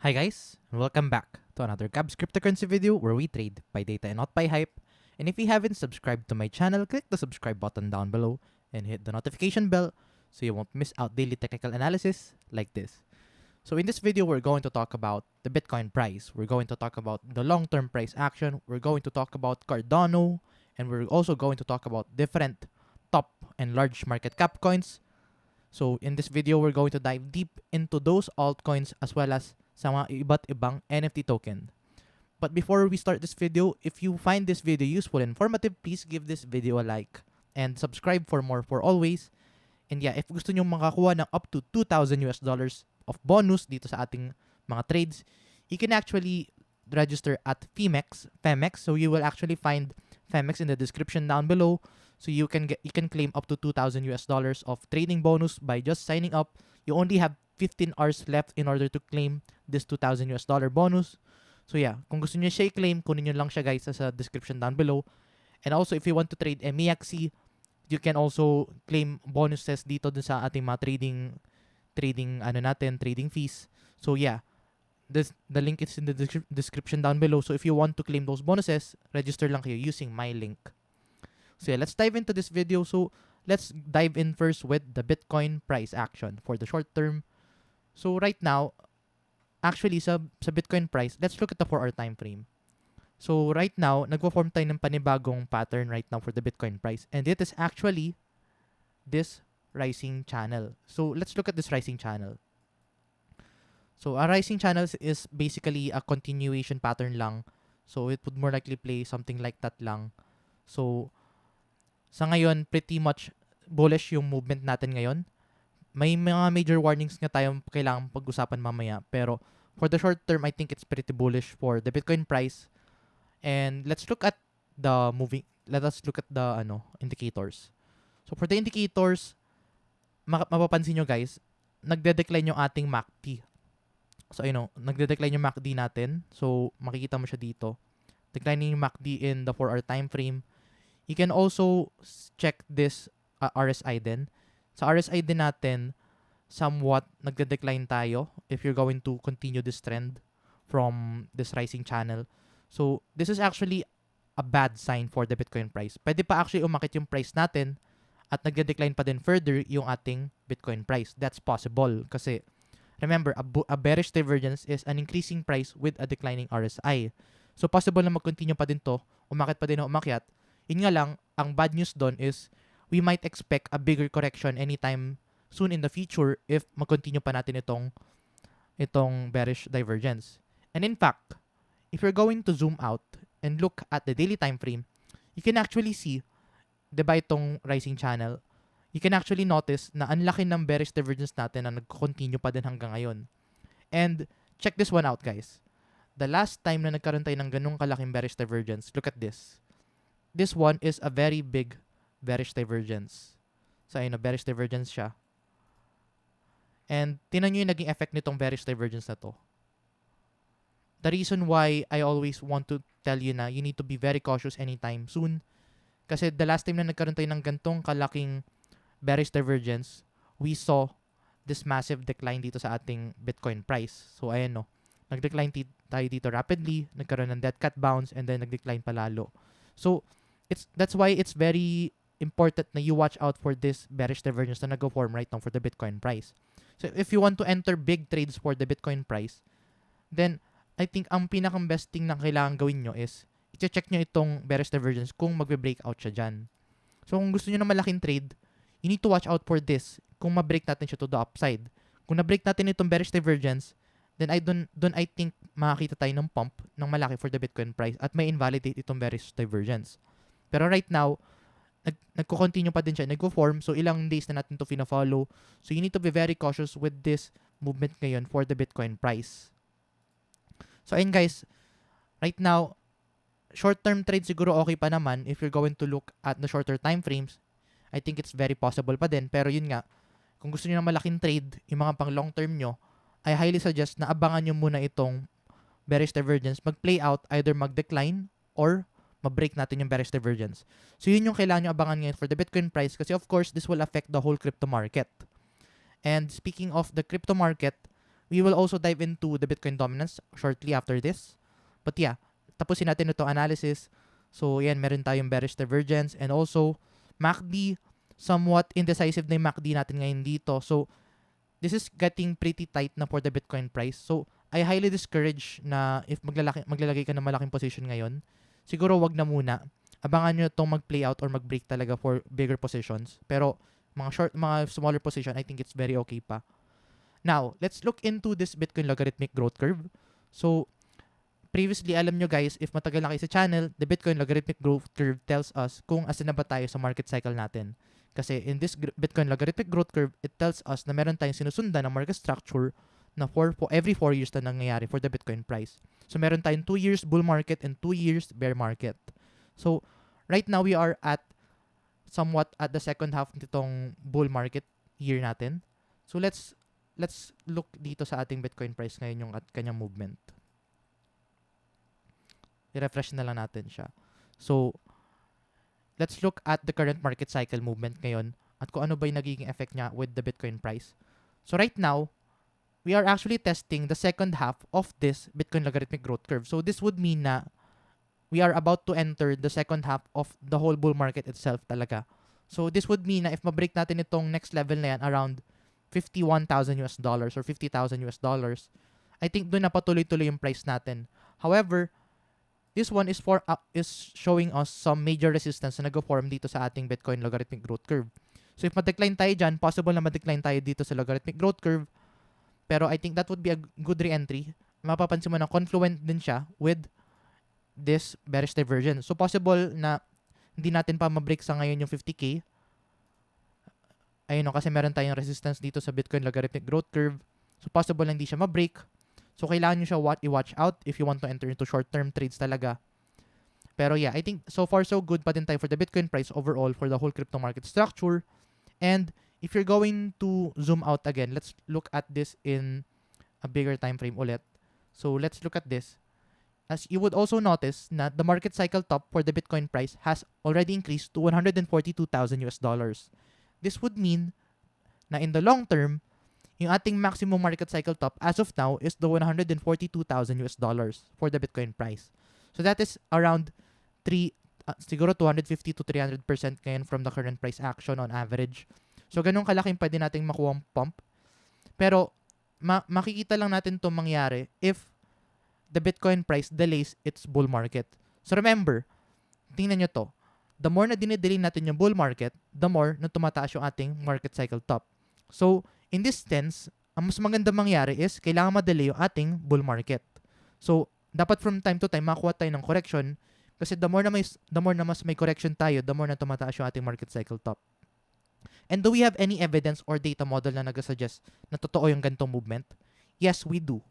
Hi guys, and welcome back to another Gab's cryptocurrency video where we trade by data and not by hype. And if you haven't subscribed to my channel, click the subscribe button down below and hit the notification bell so you won't miss out daily technical analysis like this. So in this video, we're going to talk about the Bitcoin price. We're going to talk about the long-term price action. We're going to talk about Cardano, and we're also going to talk about different top and large market cap coins. So in this video, we're going to dive deep into those altcoins as well as sa mga iba't ibang NFT token. But before we start this video, if you find this video useful and informative, please give this video a like and subscribe for more for always. And yeah, if gusto nyo makakuha ng up to 2,000 US dollars of bonus dito sa ating mga trades, you can actually register at Femex. So you will actually find Femex in the description down below. So you can claim up to 2,000 US dollars of trading bonus by just signing up. You only have 15 hours left in order to claim this 2,000 US dollar bonus. So yeah, kung gusto niyo siya i-claim, kunin niyo lang siya guys sa description down below. And also if you want to trade MEXC, you can also claim bonuses dito dun sa ating mga trading fees. So yeah, the link is in the description down below. So if you want to claim those bonuses, register lang kayo using my link. So yeah, let's dive into this video. So let's dive in first with the Bitcoin price action for the short term. So right now, actually sa Bitcoin price, let's look at the 4-hour time frame. So right now, nagpo-form tayo ng panibagong pattern right now for the Bitcoin price. And it is actually this rising channel. So let's look at this rising channel. So a rising channel is basically a continuation pattern lang. So it would more likely play something like that lang. So sa ngayon, pretty much bullish yung movement natin ngayon. May mga major warnings nga tayo kailangang pag-usapan mamaya. Pero for the short term, I think it's pretty bullish for the Bitcoin price. And let's look at the indicators. So for the indicators, mapapansin nyo guys, nagde-decline yung ating MACD. So nagde-decline yung MACD natin. So makikita mo siya dito. Declining yung MACD in the 4-hour time frame. You can also check this RSI din. Sa RSI din natin, somewhat nagde-decline tayo if you're going to continue this trend from this rising channel. So, this is actually a bad sign for the Bitcoin price. Pwede pa actually umakit yung price natin at nagde-decline pa din further yung ating Bitcoin price. That's possible kasi remember, a bearish divergence is an increasing price with a declining RSI. So, possible na mag-continue pa din to, umakit pa din o umakyat. Yun nga lang, ang bad news doon is we might expect a bigger correction anytime soon in the future if mag-continue pa natin itong bearish divergence. And in fact, if you're going to zoom out and look at the daily time frame, you can actually see, diba itong rising channel, you can actually notice na ang laki ng bearish divergence natin na nag-continue pa din hanggang ngayon. And check this one out guys. The last time na nagkaroon tayo ng ganung kalaking bearish divergence, look at this. This one is a very big bearish divergence. So, bearish divergence siya. And, tinan nyo yung naging effect nitong bearish divergence na to. The reason why I always want to tell you na you need to be very cautious anytime soon. Kasi the last time na nagkaroon tayo ng gantong kalaking bearish divergence, we saw this massive decline dito sa ating Bitcoin price. So, nag-decline tayo dito rapidly, nagkaroon ng dead cat bounce, and then nag-decline palalo. So, that's why it's very important na you watch out for this bearish divergence na nag-form right now for the Bitcoin price. So, if you want to enter big trades for the Bitcoin price, then I think ang pinakang best thing na kailangan gawin nyo is i-check nyo itong bearish divergence kung magbe-breakout siya dyan. So, kung gusto nyo ng malaking trade, you need to watch out for this kung ma-break natin siya to the upside. Kung na-break natin itong bearish divergence, then I think makakita tayo ng pump ng malaki for the Bitcoin price at may invalidate itong bearish divergence. Pero right now, nagko-continue pa din siya, nagko-form, so ilang days na natin to fina-follow. So you need to be very cautious with this movement ngayon for the Bitcoin price. So ayun guys, right now, short-term trade siguro okay pa naman if you're going to look at the shorter time frames. I think it's very possible pa din. Pero yun nga, kung gusto niyo ng malaking trade, yung mga pang long-term nyo, I highly suggest na abangan nyo muna itong bearish divergence, mag-play out, either mag-decline or ma-break natin yung bearish divergence. So yun yung kailangan nyo abangan ngayon for the Bitcoin price kasi of course, this will affect the whole crypto market. And speaking of the crypto market, We will also dive into the Bitcoin dominance shortly after this. But yeah, tapusin natin ito analysis. So yan, meron tayong bearish divergence and also MACD, somewhat indecisive na yung MACD natin ngayon dito. So this is getting pretty tight na for the Bitcoin price. So I highly discourage na if maglalagay ka ng malaking position ngayon, siguro wag na muna. Abangan nyo itong mag-play out or mag-break talaga for bigger positions. Pero mga smaller position, I think it's very okay pa. Now, let's look into this Bitcoin logarithmic growth curve. So, previously, alam nyo guys, if matagal na kayo sa channel, the Bitcoin logarithmic growth curve tells us kung asan na ba tayo sa market cycle natin. Kasi in this Bitcoin logarithmic growth curve, it tells us na meron tayong sinusundan ng market structure na every 4 years na nangyayari for the Bitcoin price. So, meron tayong 2 years bull market and 2 years bear market. So, right now, we are at somewhat at the second half nitong bull market year natin. So, let's look dito sa ating Bitcoin price ngayon yung at kanyang movement. I-refresh na lang natin siya. So, let's look at the current market cycle movement ngayon at kung ano ba yung nagiging effect niya with the Bitcoin price. So, right now, we are actually testing the second half of this Bitcoin logarithmic growth curve. So, this would mean na we are about to enter the second half of the whole bull market itself talaga. So, this would mean na if ma-break natin itong next level na yan around $51,000 or $50,000, I think doon na patuloy-tuloy yung price natin. However, this one is showing us some major resistance na nag-form dito sa ating Bitcoin logarithmic growth curve. So if ma-decline tayo dyan, possible na ma-decline tayo dito sa logarithmic growth curve. Pero I think that would be a good re-entry. Mapapansin mo na confluent din siya with this bearish divergence. So possible na hindi natin pa ma-break sa ngayon yung 50K. Ayun no, kasi meron tayong resistance dito sa Bitcoin logarithmic growth curve. So, possible na hindi siya ma-break. So, kailangan nyo siya i-watch out if you want to enter into short-term trades talaga. Pero yeah, I think so far so good pa din tayo for the Bitcoin price overall for the whole crypto market structure. And if you're going to zoom out again, let's look at this in a bigger time frame ulit. So, let's look at this. As you would also notice na the market cycle top for the Bitcoin price has already increased to $142,000. This would mean na in the long term, yung ating maximum market cycle top as of now is the $142,000 for the Bitcoin price. So that is around siguro 250 to 300% ngayon from the current price action on average. So ganun kalaking pwede nating makuha pump. Pero makikita lang natin itong mangyari if the Bitcoin price delays its bull market. So remember, tingnan nyo to. The more na dinedelay natin yung bull market, the more na tumataas yung ating market cycle top. So, in this sense, ang mas maganda mangyari is kailangan madelay yung ating bull market. So, dapat from time to time makuha tayo ng correction kasi the more na mas may correction tayo, the more na tumataas yung ating market cycle top. And do we have any evidence or data model na nag-suggest na totoo yung ganitong movement? Yes, we do.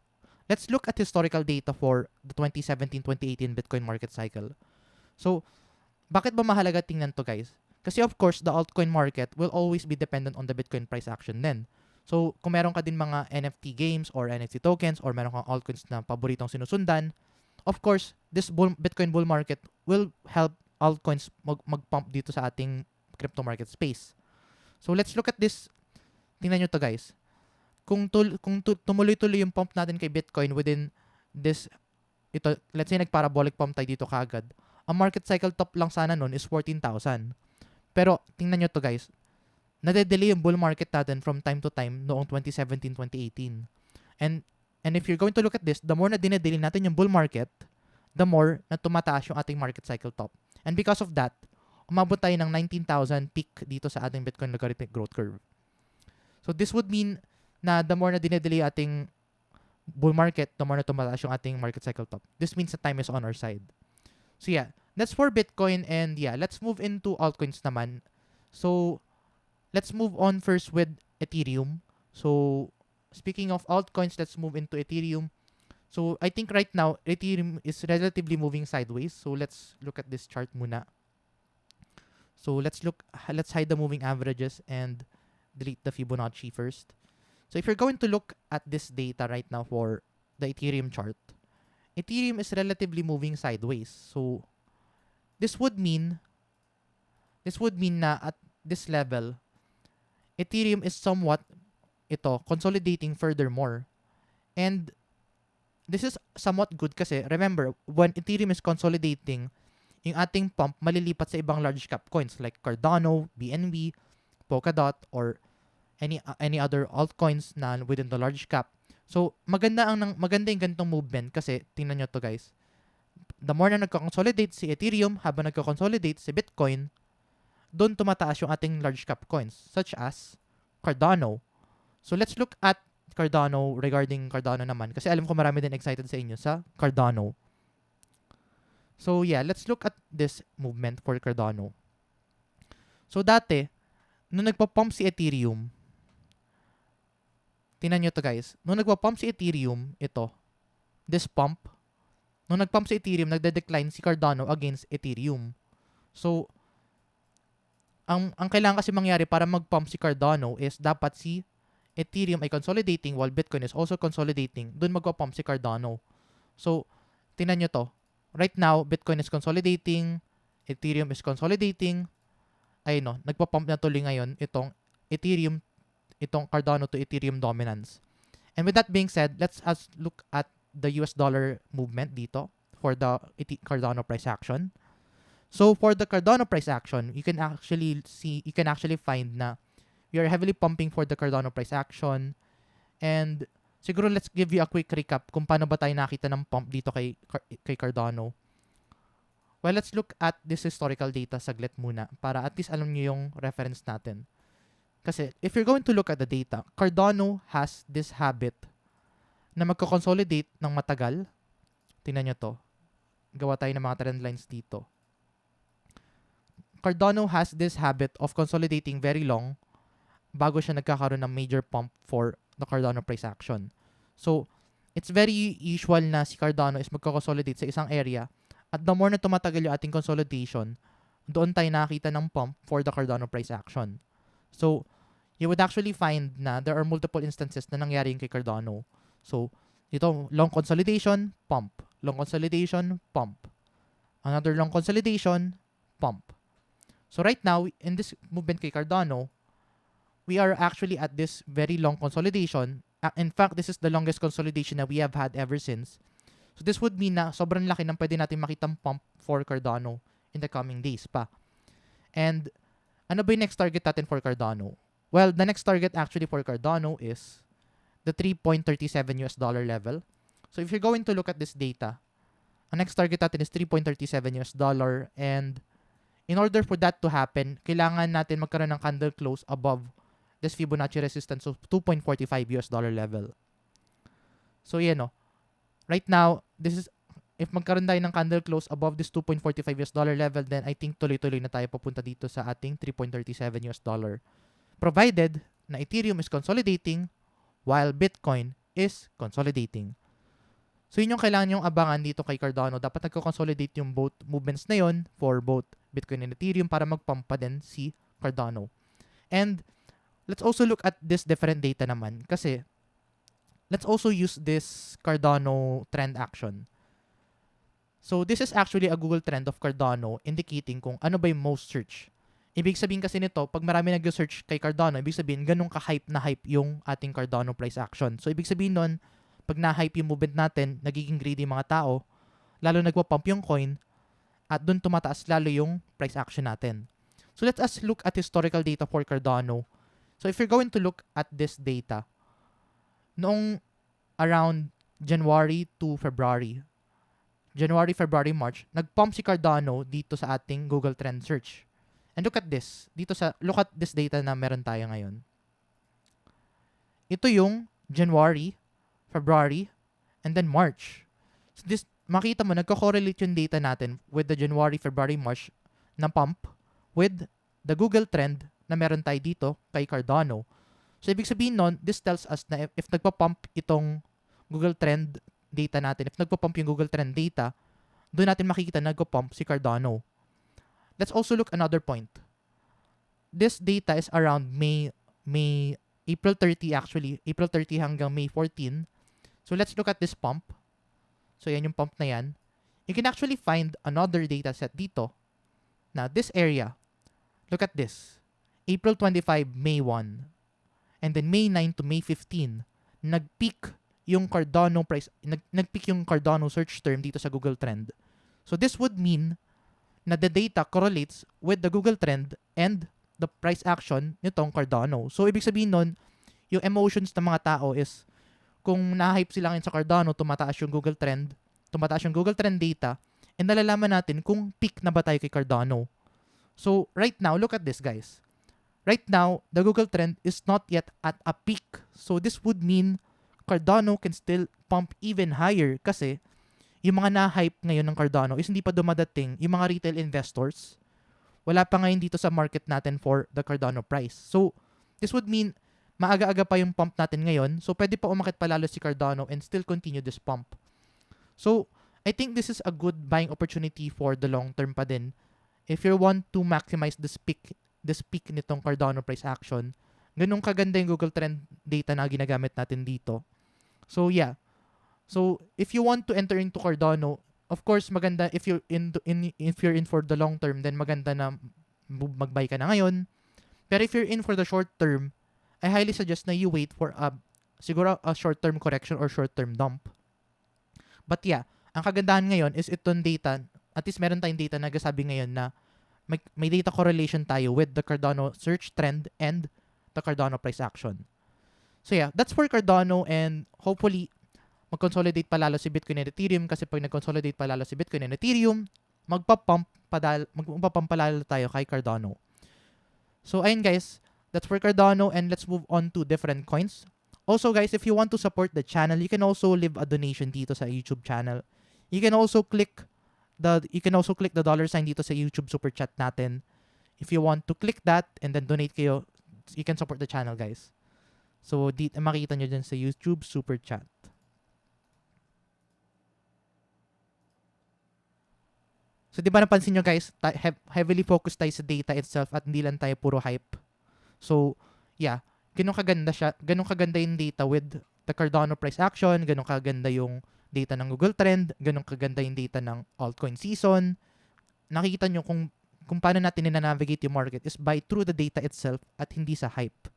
Let's look at historical data for the 2017-2018 Bitcoin market cycle. So, bakit ba mahalaga tingnan to guys? Kasi of course, the altcoin market will always be dependent on the Bitcoin price action din. So, kung meron ka din mga NFT games or NFT tokens or meron kang altcoins na paboritong sinusundan, of course, this Bitcoin bull market will help altcoins mag-pump dito sa ating crypto market space. So, let's look at this. Tingnan nyo to guys. Kung tumuloy-tuloy yung pump natin kay Bitcoin within this, let's say nag-parabolic pump tayo dito kaagad, ang market cycle top lang sana nun is 14,000. Pero, tingnan nyo to guys. Nade-delay yung bull market natin from time to time noong 2017-2018. And if you're going to look at this, the more na dinedelay natin yung bull market, the more na tumataas yung ating market cycle top. And because of that, umabot tayo ng 19,000 peak dito sa ating Bitcoin logarithmic growth curve. So, this would mean na the more na dinedelay ating bull market, the more na tumataas yung ating market cycle top. This means the time is on our side. So yeah, that's for Bitcoin and yeah, let's move into altcoins naman. So let's move on first with Ethereum. So speaking of altcoins, let's move into Ethereum. So I think right now Ethereum is relatively moving sideways. So let's look at this chart muna. So let's hide the moving averages and delete the Fibonacci first. So if you're going to look at this data right now for the Ethereum chart, Ethereum is relatively moving sideways. So, this would mean na at this level, Ethereum is somewhat consolidating furthermore. And this is somewhat good kasi, remember, when Ethereum is consolidating, yung ating pump malilipat sa ibang large cap coins like Cardano, BNB, Polkadot, or any other altcoins na within the large cap. So, maganda yung ganitong movement kasi, tingnan nyo to guys. The more na nagko-consolidate si Ethereum, habang nagko-consolidate si Bitcoin, doon tumataas yung ating large cap coins, such as Cardano. So, let's look at Cardano regarding Cardano naman. Kasi alam ko marami din excited sa inyo sa Cardano. So, yeah, let's look at this movement for Cardano. So, dati, nung nagpa-pump si Ethereum, tingnan nyo to guys. Nung nagpa-pump si Ethereum, ito, this pump, nung nag-pump si Ethereum, nagde-decline si Cardano against Ethereum. So, ang kailangan kasi mangyari para mag-pump si Cardano is dapat si Ethereum ay consolidating while Bitcoin is also consolidating. Doon magpa-pump si Cardano. So, tingnan nyo to. Right now, Bitcoin is consolidating, Ethereum is consolidating. Ayun no, nagpa-pump na tuloy ngayon itong Ethereum, itong Cardano to Ethereum dominance. And with that being said, let's look at the US dollar movement dito for the Cardano price action. So for the Cardano price action, you can actually find na we are heavily pumping for the Cardano price action. And siguro let's give you a quick recap kung paano ba tayo nakita ng pump dito kay Cardano. Well, let's look at this historical data saglit muna para at least alam nyo yung reference natin. Kasi if you're going to look at the data, Cardano has this habit na magko-consolidate ng matagal. Tingnan nyo to. Gawa tayo ng mga trend lines dito. Cardano has this habit of consolidating very long bago siya nagkakaroon ng major pump for the Cardano price action. So, it's very usual na si Cardano is magko-consolidate sa isang area at the more na tumatagal yung ating consolidation, doon tayo nakakita ng pump for the Cardano price action. So, you would actually find na there are multiple instances na nangyari yung kay Cardano. So, dito, long consolidation, pump. Long consolidation, pump. Another long consolidation, pump. So, right now, in this movement kay Cardano, we are actually at this very long consolidation. In fact, this is the longest consolidation that we have had ever since. So, this would mean na sobrang laki ng pwede natin makitang pump for Cardano in the coming days pa. And, ano ba yung next target natin for Cardano? Well, the next target actually for Cardano is the 3.37 US dollar level. So, if you're going to look at this data, ang next target natin is 3.37 US dollar. And, in order for that to happen, kailangan natin magkaroon ng candle close above this Fibonacci resistance of 2.45 US dollar level. So, yan o. Right now, this is, if magkaroon tayo ng candle close above this 2.45 US dollar level, then I think tuloy-tuloy na tayo papunta dito sa ating 3.37 US dollar. Provided na Ethereum is consolidating while Bitcoin is consolidating. So, yun yung kailangan yung abangan dito kay Cardano. Dapat nagko-consolidate yung both movements na yun for both Bitcoin and Ethereum para magpump pa din si Cardano. And, let's also look at this different data naman. Kasi, let's also use this Cardano trend action. So, this is actually a Google trend of Cardano indicating kung ano ba yung most search. Ibig sabihin kasi nito, pag marami nag-search kay Cardano, ibig sabihin ganun ka-hype na hype yung ating Cardano price action. So, ibig sabihin nun, pag na-hype yung movement natin, nagiging greedy mga tao, lalo nagpa-pump yung coin, at dun tumataas lalo yung price action natin. So, let us look at historical data for Cardano. So, if you're going to look at this data, noong around January to February, March, nag-pump si Cardano dito sa ating Google Trend Search. And look at this. Look at this data na meron tayo ngayon. Ito yung January, February, and then March. So this, makita mo, nagko-correlate yung data natin with the January, February, March na pump with the Google Trend na meron tayo dito kay Cardano. So, ibig sabihin nun, this tells us na if nagpa-pump itong Google Trend data natin, if nagpa-pump yung Google Trend data, doon natin makikita na nagpa-pump si Cardano. Let's also look another point. This data is around April 30 actually. April 30 hanggang May 14. So, let's look at this pump. So, yan yung pump na yan. You can actually find another data set dito. Now, this area, look at this. April 25, May 1. And then May 9 to May 15, nag-peak yung Cardano price, nag-peak yung Cardano search term dito sa Google Trend. So this would mean na the data correlates with the Google Trend and the price action nitong Cardano. So ibig sabihin nun, yung emotions ng mga tao is kung na-hype sila ngayon sa Cardano, tumataas yung Google Trend, tumataas yung Google Trend data, and nalalaman natin kung peak na ba tayo kay Cardano. So right now, look at this guys. Right now, the Google Trend is not yet at a peak. So this would mean Cardano can still pump even higher kasi yung mga na-hype ngayon ng Cardano is hindi pa dumadating yung mga retail investors. Wala pa ngayon dito sa market natin for the Cardano price. So this would mean maaga-aga pa yung pump natin ngayon. So pwede pa umakit palalo si Cardano and still continue this pump. So I think this is a good buying opportunity for the long term pa din. If you want to maximize this peak nitong Cardano price action, ganun kaganda yung Google Trend data na ginagamit natin dito. So yeah. So if you want to enter into Cardano, of course maganda if you're in for the long term, then maganda na mag-buy ka na ngayon. Pero if you're in for the short term, I highly suggest na you wait for siguro a short-term correction or short-term dump. But yeah, ang kagandahan ngayon is itong data, at least meron tayong data na nagsasabi ngayon na may data correlation tayo with the Cardano search trend and the Cardano price action. So yeah, that's for Cardano, and hopefully mag-consolidate palalo si Bitcoin and Ethereum, kasi pag nag-consolidate palalo si Bitcoin and Ethereum, magpapump palalo tayo kay Cardano. So ayun guys, that's for Cardano, and let's move on to different coins. Also guys, if you want to support the channel, you can also leave a donation dito sa YouTube channel. You can also click the dollar sign dito sa YouTube super chat natin. If you want to click that and then donate kayo, you can support the channel guys. So makita nyo dyan sa YouTube super chat. So di ba napansin nyo guys, heavily focused tayo sa data itself at hindi lang tayo puro hype. So yeah, ganun kaganda yung data with the Cardano price action, ganun kaganda yung data ng Google Trend, ganun kaganda yung data ng altcoin season. Nakikita nyo kung paano natin navigate yung market is through the data itself at hindi sa hype.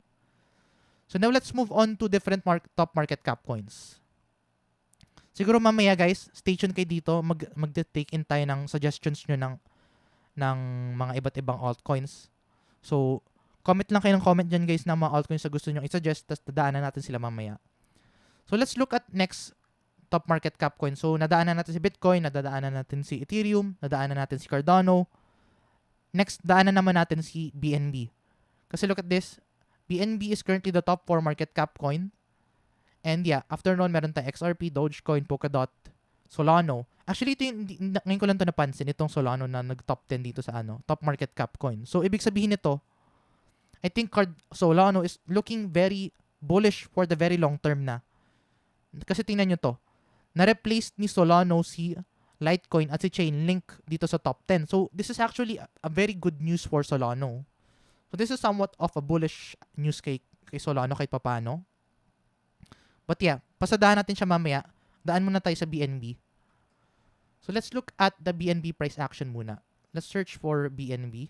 So now let's move on to different top market cap coins. Siguro mamaya guys, stay tuned kayo dito, mag-take in tayo ng suggestions nyo ng mga iba't ibang altcoins. So comment lang kayo ng comment dyan guys ng mga altcoins na gusto nyo i-suggest, tapos dadaanan natin sila mamaya. So let's look at next top market cap coin. So nadaanan natin si Bitcoin, nadaanan natin si Ethereum, nadaanan natin si Cardano. Next, daanan naman natin si Bnb. Kasi look at this, Bnb is currently the top 4 market cap coin. And yeah, after noon, meron tayong XRP, Dogecoin, Polkadot, Solano. Actually, ito yung, ngayon ko lang ito napansin, itong Solano na nag-top 10 dito sa top market cap coin. So, ibig sabihin nito, I think Solano is looking very bullish for the very long term na. Kasi tingnan nyo to, na-replace ni Solano si Litecoin at si Chainlink dito sa top 10. So, this is actually a very good news for Solano. So, this is somewhat of a bullish news kay Solano kahit papano. But yeah, pasadahan natin siya mamaya. Daan muna tayo sa BNB. So let's look at the BNB price action muna. Let's search for BNB.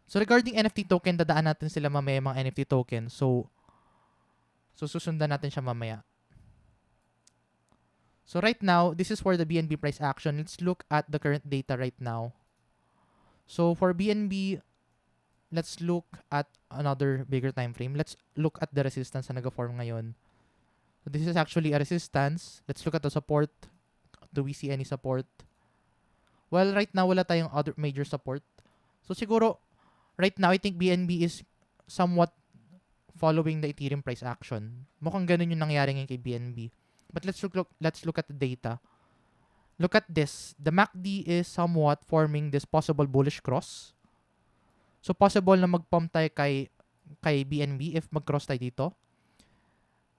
So regarding NFT token, dadaan natin sila mamaya mga NFT token. So susundan natin siya mamaya. So right now, this is for the BNB price action. Let's look at the current data right now. So for BNB, let's look at another bigger time frame. Let's look at the resistance na nag-form ngayon. So this is actually a resistance. Let's look at the support. Do we see any support? Well, right now, wala tayong other major support. So siguro, right now, I think BNB is somewhat following the Ethereum price action. Mukhang ganun yung nangyari ngayon kay BNB. But let's look at the data. Look at this. The MACD is somewhat forming this possible bullish cross. So, possible na mag-pump tayo kay BNB if mag-cross tayo dito.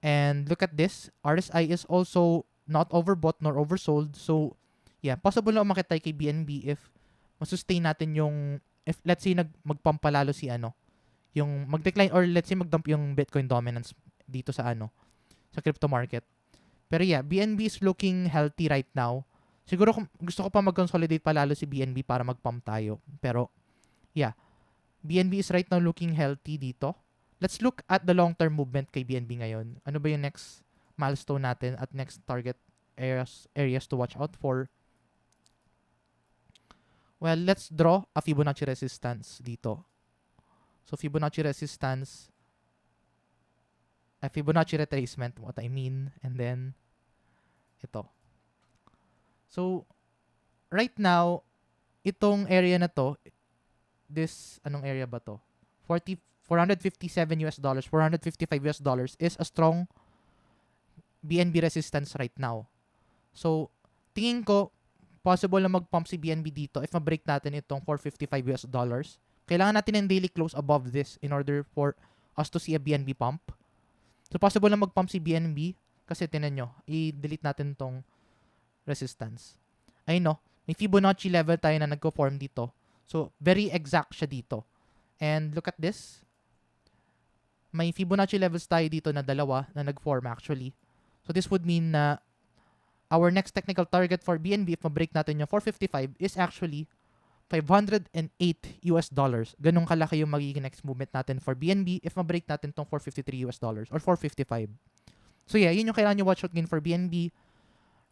And look at this. RSI is also not overbought nor oversold. So, yeah, possible na umakit tayo kay BNB if masustain natin if let's say mag-pump palalo si yung mag-decline or let's say mag-dump yung Bitcoin dominance dito sa sa crypto market. Pero yeah, BNB is looking healthy right now. Siguro kung gusto ko pa mag-consolidate palalo si BNB para mag-pump tayo. Pero, yeah. BNB is right now looking healthy dito. let's look at the long-term movement kay BNB ngayon. Ano ba yung next milestone natin at next target areas to watch out for? Well, let's draw a Fibonacci resistance dito. So, Fibonacci resistance, a Fibonacci retracement, what I mean, and then, ito. So, right now, itong area na to, anong area ba to? 457 US dollars, 455 US dollars is a strong BNB resistance right now. So, tingin ko, possible na mag-pump si BNB dito if ma-break natin itong 455 US dollars. Kailangan natin ng daily close above this in order for us to see a BNB pump. So, possible na mag-pump si BNB kasi tinan nyo, i-delete natin tong resistance. Ayun no, may Fibonacci level tayo na nagko-form dito. So, very exact siya dito. And look at this. May Fibonacci levels tayo dito na dalawa na nag-form actually. So, this would mean na our next technical target for BNB, if ma-break natin yung 455, is actually 508 US dollars. Ganun kalaki yung magiging next movement natin for BNB if ma-break natin tong 453 US dollars or 455. So yeah, yun yung kailangan nyo watch out again for BNB.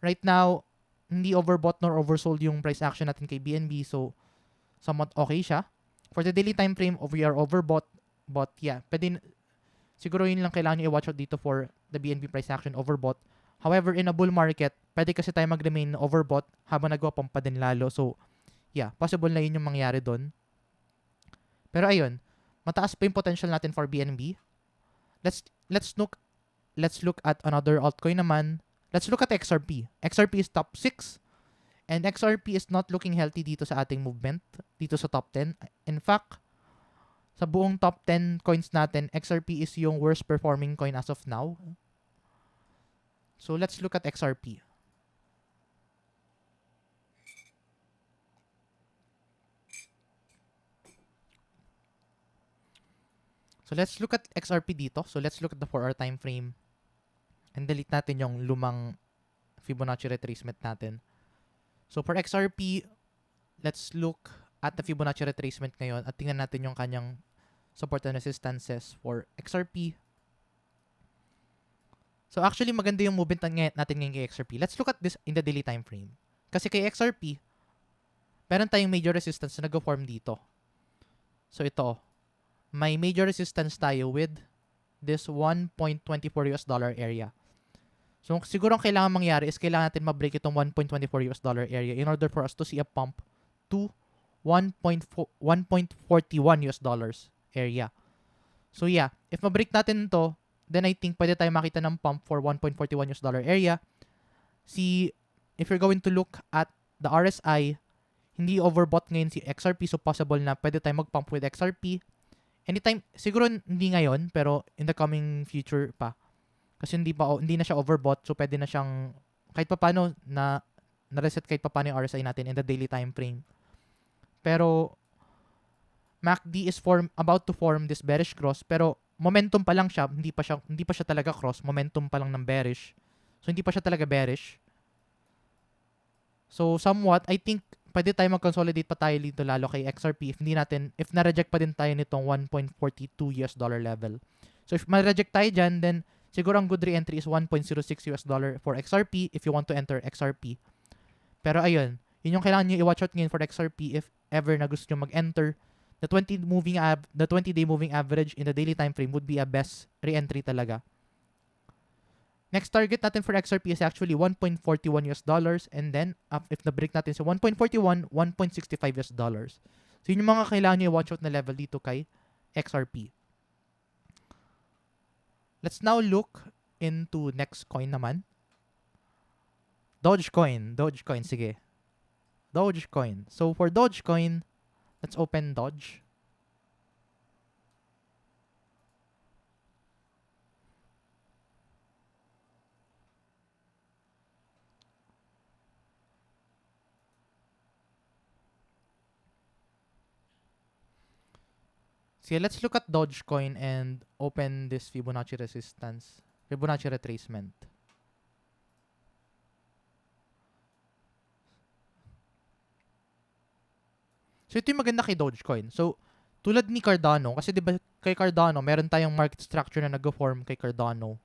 Right now, hindi overbought nor oversold yung price action natin kay BNB. So, somewhat okay siya. For the daily time frame, we are overbought. But yeah, siguro yun lang kailangan nyo i-watch out dito for the BNB price action overbought. However, in a bull market, pwede kasi tayo mag-remain overbought habang nagwa-pump pa din lalo. So, yeah, possible na yun yung mangyari doon. Pero ayun, mataas pa yung potential natin for BNB. Let's look at another altcoin naman. Let's look at XRP. XRP is top 6. And XRP is not looking healthy dito sa ating movement, dito sa top 10. In fact, sa buong top 10 coins natin, XRP is yung worst performing coin as of now. So, let's look at XRP. So, let's look at XRP dito. So, let's look at the 4-hour time frame. And delete natin yung lumang Fibonacci retracement natin. So, for XRP, let's look at the Fibonacci retracement ngayon at tingnan natin yung kanyang support and resistances for XRP. So, actually, maganda yung movement natin ngayon kay XRP. Let's look at this in the daily time frame. Kasi kay XRP, meron tayong major resistance na nag-form dito. So, ito. May major resistance tayo with this 1.24 US dollar area. So, siguro ang kailangan mangyari is kailangan natin ma-break itong 1.24 US dollar area in order for us to see a pump to 1.41 US dollars area. So, yeah. If ma-break natin to, then I think pwede tayo makita ng pump for 1.41 US dollar area. If you're going to look at the RSI, hindi overbought ngayon si XRP, so possible na pwede tayo mag-pump with XRP. Anytime, siguro hindi ngayon, pero in the coming future pa. Kasi hindi na siya overbought, so pwede na siyang, kahit pa paano, na-reset kahit pa paano yung RSI natin in the daily time frame. Pero, MACD is about to form this bearish cross, pero momentum pa lang siya, hindi pa siya talaga cross, momentum pa lang ng bearish. So, hindi pa siya talaga bearish. So, somewhat, I think, pwede tayo mag-consolidate pa tayo dito lalo kay XRP if na-reject pa din tayo nitong 1.42 US dollar level. So, if ma-reject tayo dyan, then siguro ang good re-entry is 1.06 US dollar for XRP if you want to enter XRP. Pero ayun, yun yung kailangan nyo i-watch out ngayon for XRP if ever na gusto nyo mag-enter. The 20-day moving average in the daily time frame would be a best re-entry talaga. Next target natin for XRP is actually 1.41 US dollars and then if na-break natin sa 1.41, 1.65 US dollars. So yun yung mga kailangan nyo i-watch out na level dito kay XRP. Let's now look into next coin naman. Dogecoin, sige. Dogecoin. So for Dogecoin, let's open Doge. So yeah, let's look at Dogecoin and open this Fibonacci retracement. So ito yung maganda kay Dogecoin. So tulad ni Cardano, kasi di ba kay Cardano, meron tayong market structure na nag-form kay Cardano.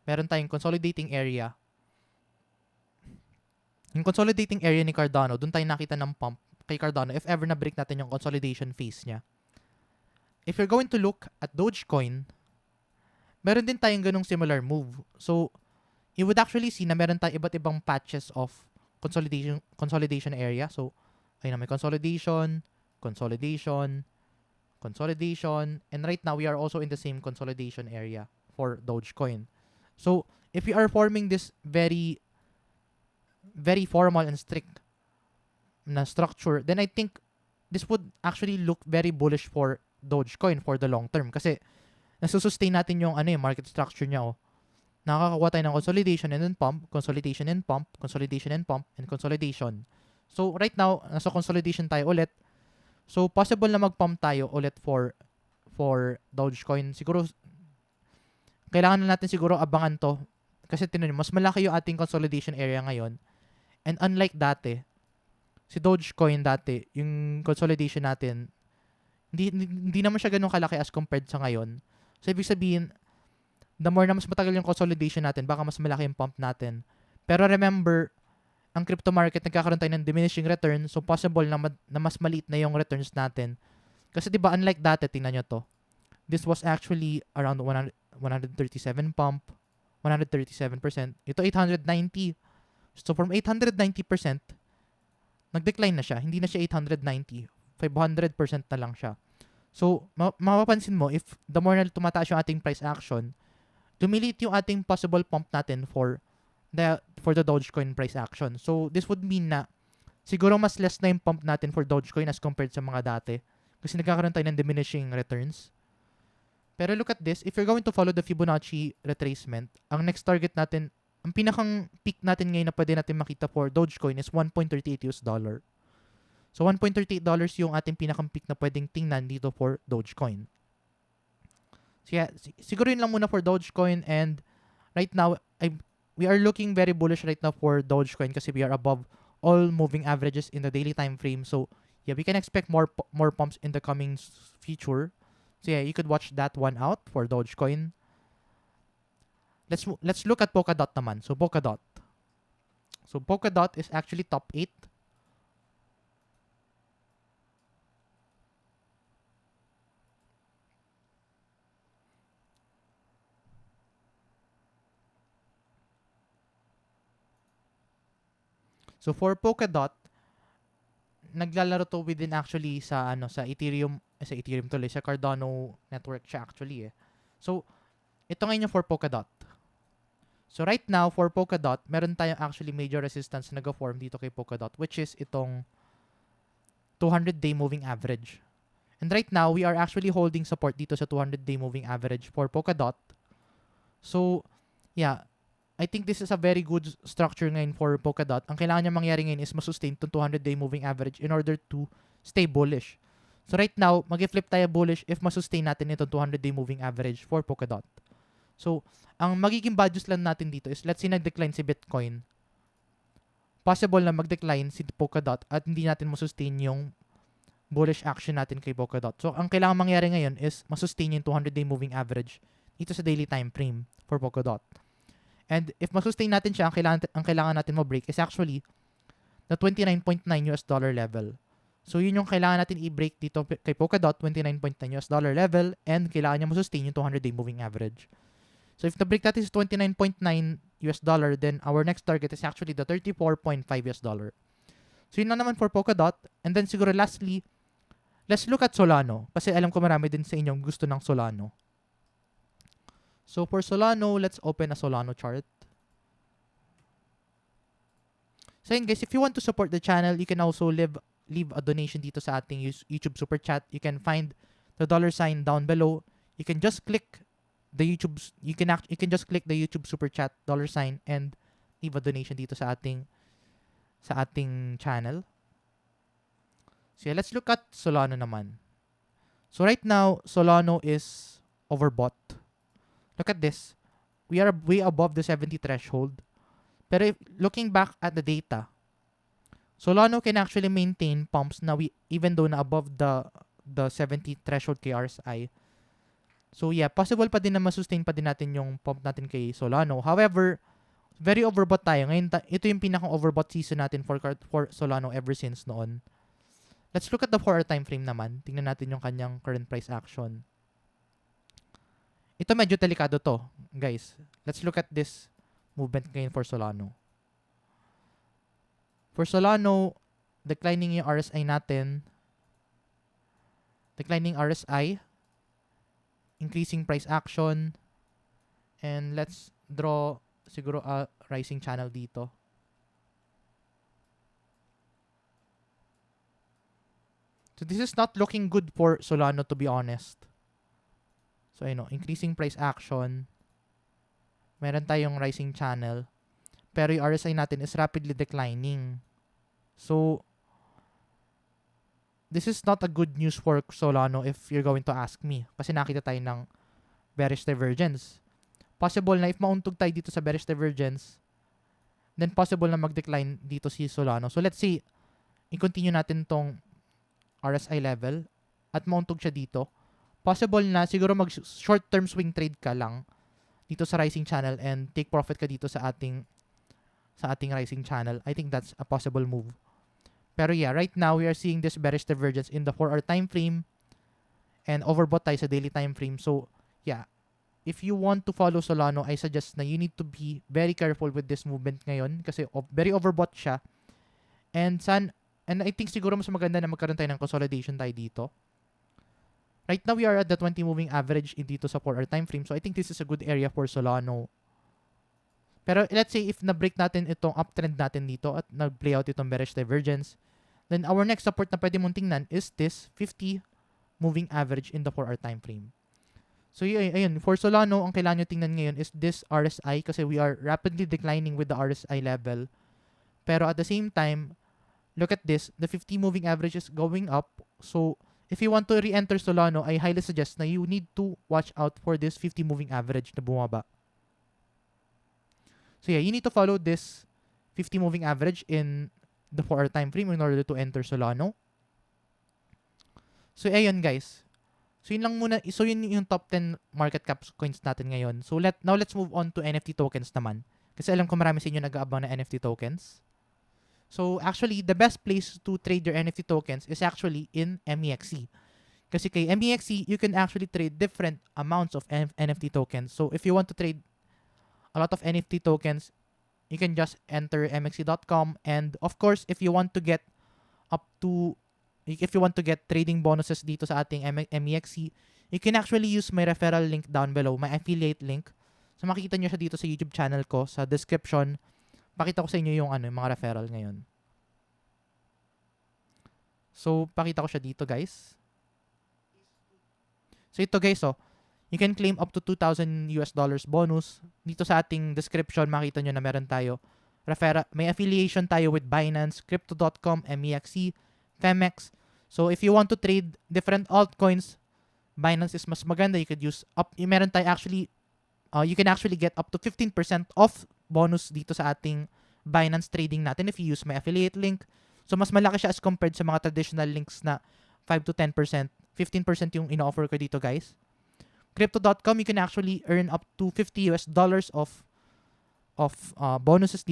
Meron tayong consolidating area. Yung consolidating area ni Cardano, dun tayo nakita ng pump kay Cardano if ever na-break natin yung consolidation phase niya. If you're going to look at Dogecoin, meron din tayong ganung similar move. So, you would actually see na meron tayong iba't ibang patches of consolidation area. So, ayun na, may consolidation, consolidation, consolidation, and right now we are also in the same consolidation area for Dogecoin. So, if we are forming this very very formal and strict na structure, then I think this would actually look very bullish for Dogecoin for the long term kasi nasusustain natin yung market structure niya. Nakakakuha tayo ng consolidation and then pump, consolidation and pump, consolidation and pump, and consolidation. So right now, nasa consolidation tayo ulit. So possible na mag-pump tayo ulit for Dogecoin. Siguro kailangan na natin siguro abangan to kasi tinan mas malaki yung ating consolidation area ngayon. And unlike dati, si Dogecoin dati, yung consolidation natin, hindi naman siya ganun kalaki as compared sa ngayon. So, ibig sabihin, the more na mas matagal yung consolidation natin, baka mas malaki yung pump natin. Pero remember, ang crypto market, nagkakaroon tayo ng diminishing return, so possible na mas maliit na yung returns natin. Kasi diba, unlike dati, tingnan nyo to. This was actually around 137 pump, 137%. Ito, 890. So, from 890%, nag-decline na siya. Hindi na siya 890. 500% na lang siya. So, mapapansin mo, if the more na tumataas yung ating price action, lumilit yung ating possible pump natin for the Dogecoin price action. So, this would mean na siguro mas less na yung pump natin for Dogecoin as compared sa mga dati. Kasi nagkakaroon tayo ng diminishing returns. Pero look at this. If you're going to follow the Fibonacci retracement, ang next target natin, ang pinakang peak natin ngayon na pwede natin makita for Dogecoin is $1.38. So, $1.38 yung ating pinakang peak na pwedeng tingnan dito for Dogecoin. So, yeah, siguro yun lang muna for Dogecoin, and right now, we are looking very bullish right now for Dogecoin kasi we are above all moving averages in the daily time frame. So, yeah, we can expect more pumps in the coming future. So, yeah, you could watch that one out for Dogecoin. Let's look at Polkadot naman. So, Polkadot. So, Polkadot is actually top 8. So, for Polkadot, naglalaro to within actually sa Ethereum, sa Cardano network siya actually . So, ito ngayon yung for Polkadot. So, right now, for Polkadot, meron tayong actually major resistance na nag-form dito kay Polkadot, which is itong 200-day moving average. And right now, we are actually holding support dito sa 200-day moving average for Polkadot. So, yeah, I think this is a very good structure ngayon for Polkadot. Ang kailangan niya mangyari ngayon is masustain itong 200-day moving average in order to stay bullish. So, right now, mag-flip tayo bullish if masustain natin itong 200-day moving average for Polkadot. So, ang magiging bad news lang natin dito is, let's say nag-decline si Bitcoin. Possible na mag-decline si Polkadot at hindi natin masustain yung bullish action natin kay Polkadot. So, ang kailangan mangyari ngayon is masustain yung 200-day moving average dito sa daily time frame for Polkadot. And if masustain natin siya, ang kailangan natin ma-break is actually the $29.9 level. So, yun yung kailangan natin i-break dito kay Polkadot, $29.9 level, and kailangan niya masustain yung 200-day moving average. So, if na-break natin is $29.9, then our next target is actually the $34.5. So, yun lang naman for Polkadot. And then, siguro lastly, let's look at Solano. Kasi alam ko marami din sa inyong gusto ng Solano. So, for Solano, let's open a Solano chart. So, yun guys, if you want to support the channel, you can also leave a donation dito sa ating YouTube Super Chat. You can find the $ down below. You can just click the YouTube Super Chat $ and leave a donation dito sa ating channel. So, yeah, let's look at Solano naman. So, right now, Solano is overbought. Look at this. We are way above the 70 threshold. Pero looking back at the data, Solano can actually maintain pumps na even though na above the the 70 threshold kay RSI. So yeah, possible pa din na masustain pa din natin yung pump natin kay Solano. However, very overbought tayo. Ngayon, ito yung pinakang overbought season natin for Solano ever since noon. Let's look at the 4-hour time frame naman. Tingnan natin yung kanyang current price action. Ito medyo delikado to, guys. Let's look at this movement ngayon for Solano. For Solano, declining yung RSI natin. Declining RSI. Increasing price action. And let's draw siguro a rising channel dito. So this is not looking good for Solano, to be honest. So increasing price action. Meron tayong rising channel. Pero yung RSI natin is rapidly declining. So this is not a good news for Solano if you're going to ask me. Kasi nakita tayo ng bearish divergence. Possible na if mauntog tayo dito sa bearish divergence, then possible na mag-decline dito si Solano. So let's say, i-continue natin tong RSI level at mauntog siya dito. Possible na siguro mag-short-term swing trade ka lang dito sa rising channel and take profit ka dito sa ating rising channel. I think that's a possible move. Pero yeah, right now we are seeing this bearish divergence in the 4-hour time frame and overbought tayo sa daily time frame. So yeah, if you want to follow Solano, I suggest na you need to be very careful with this movement ngayon kasi very overbought siya. And I think siguro mas maganda na magkaroon tayo ng consolidation tayo dito. Right now we are at the 20 moving average dito sa 4-hour time frame. So I think this is a good area for Solano. Pero let's say if na-break natin itong uptrend natin dito at nag-play out itong bearish divergence, then our next support na pwede mong tingnan is this 50 moving average in the 4-hour time frame. So ayun, for Solano, ang kailangan nyo tingnan ngayon is this RSI kasi we are rapidly declining with the RSI level. Pero at the same time, look at this, the 50 moving average is going up. So if you want to re-enter Solano, I highly suggest na you need to watch out for this 50 moving average na bumaba. So yeah, you need to follow this 50 moving average in the 4-hour time frame in order to enter Solano. So ayun guys. So yun lang muna. So yun yung top 10 market cap coins natin ngayon. So now let's move on to NFT tokens naman. Kasi alam ko marami sa inyo nag-aabang na NFT tokens. So actually, the best place to trade your NFT tokens is actually in MEXC. Kasi kay MEXC, you can actually trade different amounts of NFT tokens. So if you want to trade a lot of NFT tokens, you can just enter mxc.com. And of course, if you want to get trading bonuses dito sa ating MEXC, you can actually use my referral link down below, my affiliate link. So makikita nyo siya dito sa YouTube channel ko, sa description. Pakita ko sa inyo yung mga referral ngayon. So pakita ko siya dito guys. So ito guys, you can claim up to $2,000 bonus. Dito sa ating description, makita nyo na meron tayo. May affiliation tayo with Binance, Crypto.com, MEXC, Femex. So if you want to trade different altcoins, Binance is mas maganda. You could use meron tayo actually, you can actually get up to 15% off bonus dito sa ating Binance trading natin if you use my affiliate link. So mas malaki siya as compared sa mga traditional links na 5 to 10%. 15% yung ino-offer ko dito guys. Crypto.com, you can actually earn up to $50 of bonuses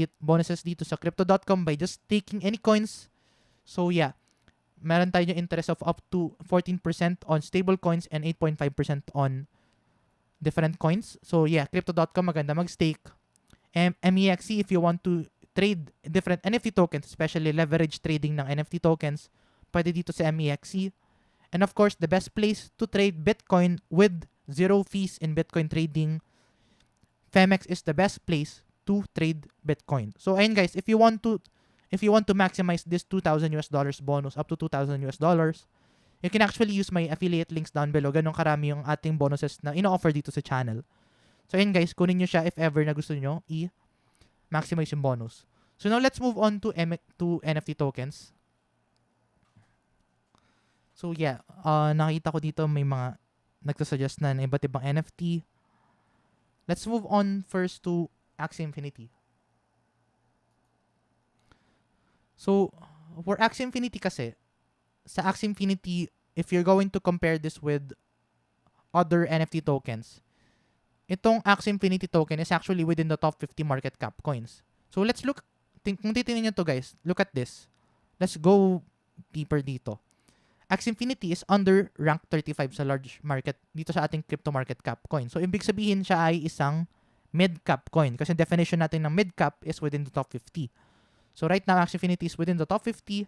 dito sa Crypto.com by just taking any coins. So yeah, meron tayo yung interest of up to 14% on stable coins and 8.5% on different coins. So yeah, Crypto.com maganda mag-stake. MEXC, if you want to trade different NFT tokens, especially leverage trading ng NFT tokens, pwede dito sa MEXC. And of course, the best place to trade Bitcoin with zero fees in Bitcoin trading, Femex is the best place to trade Bitcoin. So ayun guys, if you want to maximize this $2,000 bonus up to $2,000 you can actually use my affiliate links down below. Ganun karami yung ating bonuses na ino-offer dito sa channel. So ayun guys, kunin nyo siya if ever na gusto nyo i-maximize yung bonus. So now let's move on to NFT tokens. So yeah, nakita ko dito may mga nagsusuggest na iba't ibang NFT. Let's move on first to Axie Infinity. So, for Axie Infinity kasi, sa Axie Infinity, if you're going to compare this with other NFT tokens, itong Axie Infinity token is actually within the top 50 market cap coins. So let's look, kung titingnan nyo to guys, look at this. Let's go deeper dito. Axie Infinity is under rank 35 sa large market dito sa ating crypto market cap coin. So ibig sabihin siya ay isang mid-cap coin kasi definition natin ng mid-cap is within the top 50. So right now, Axie Infinity is within the top 50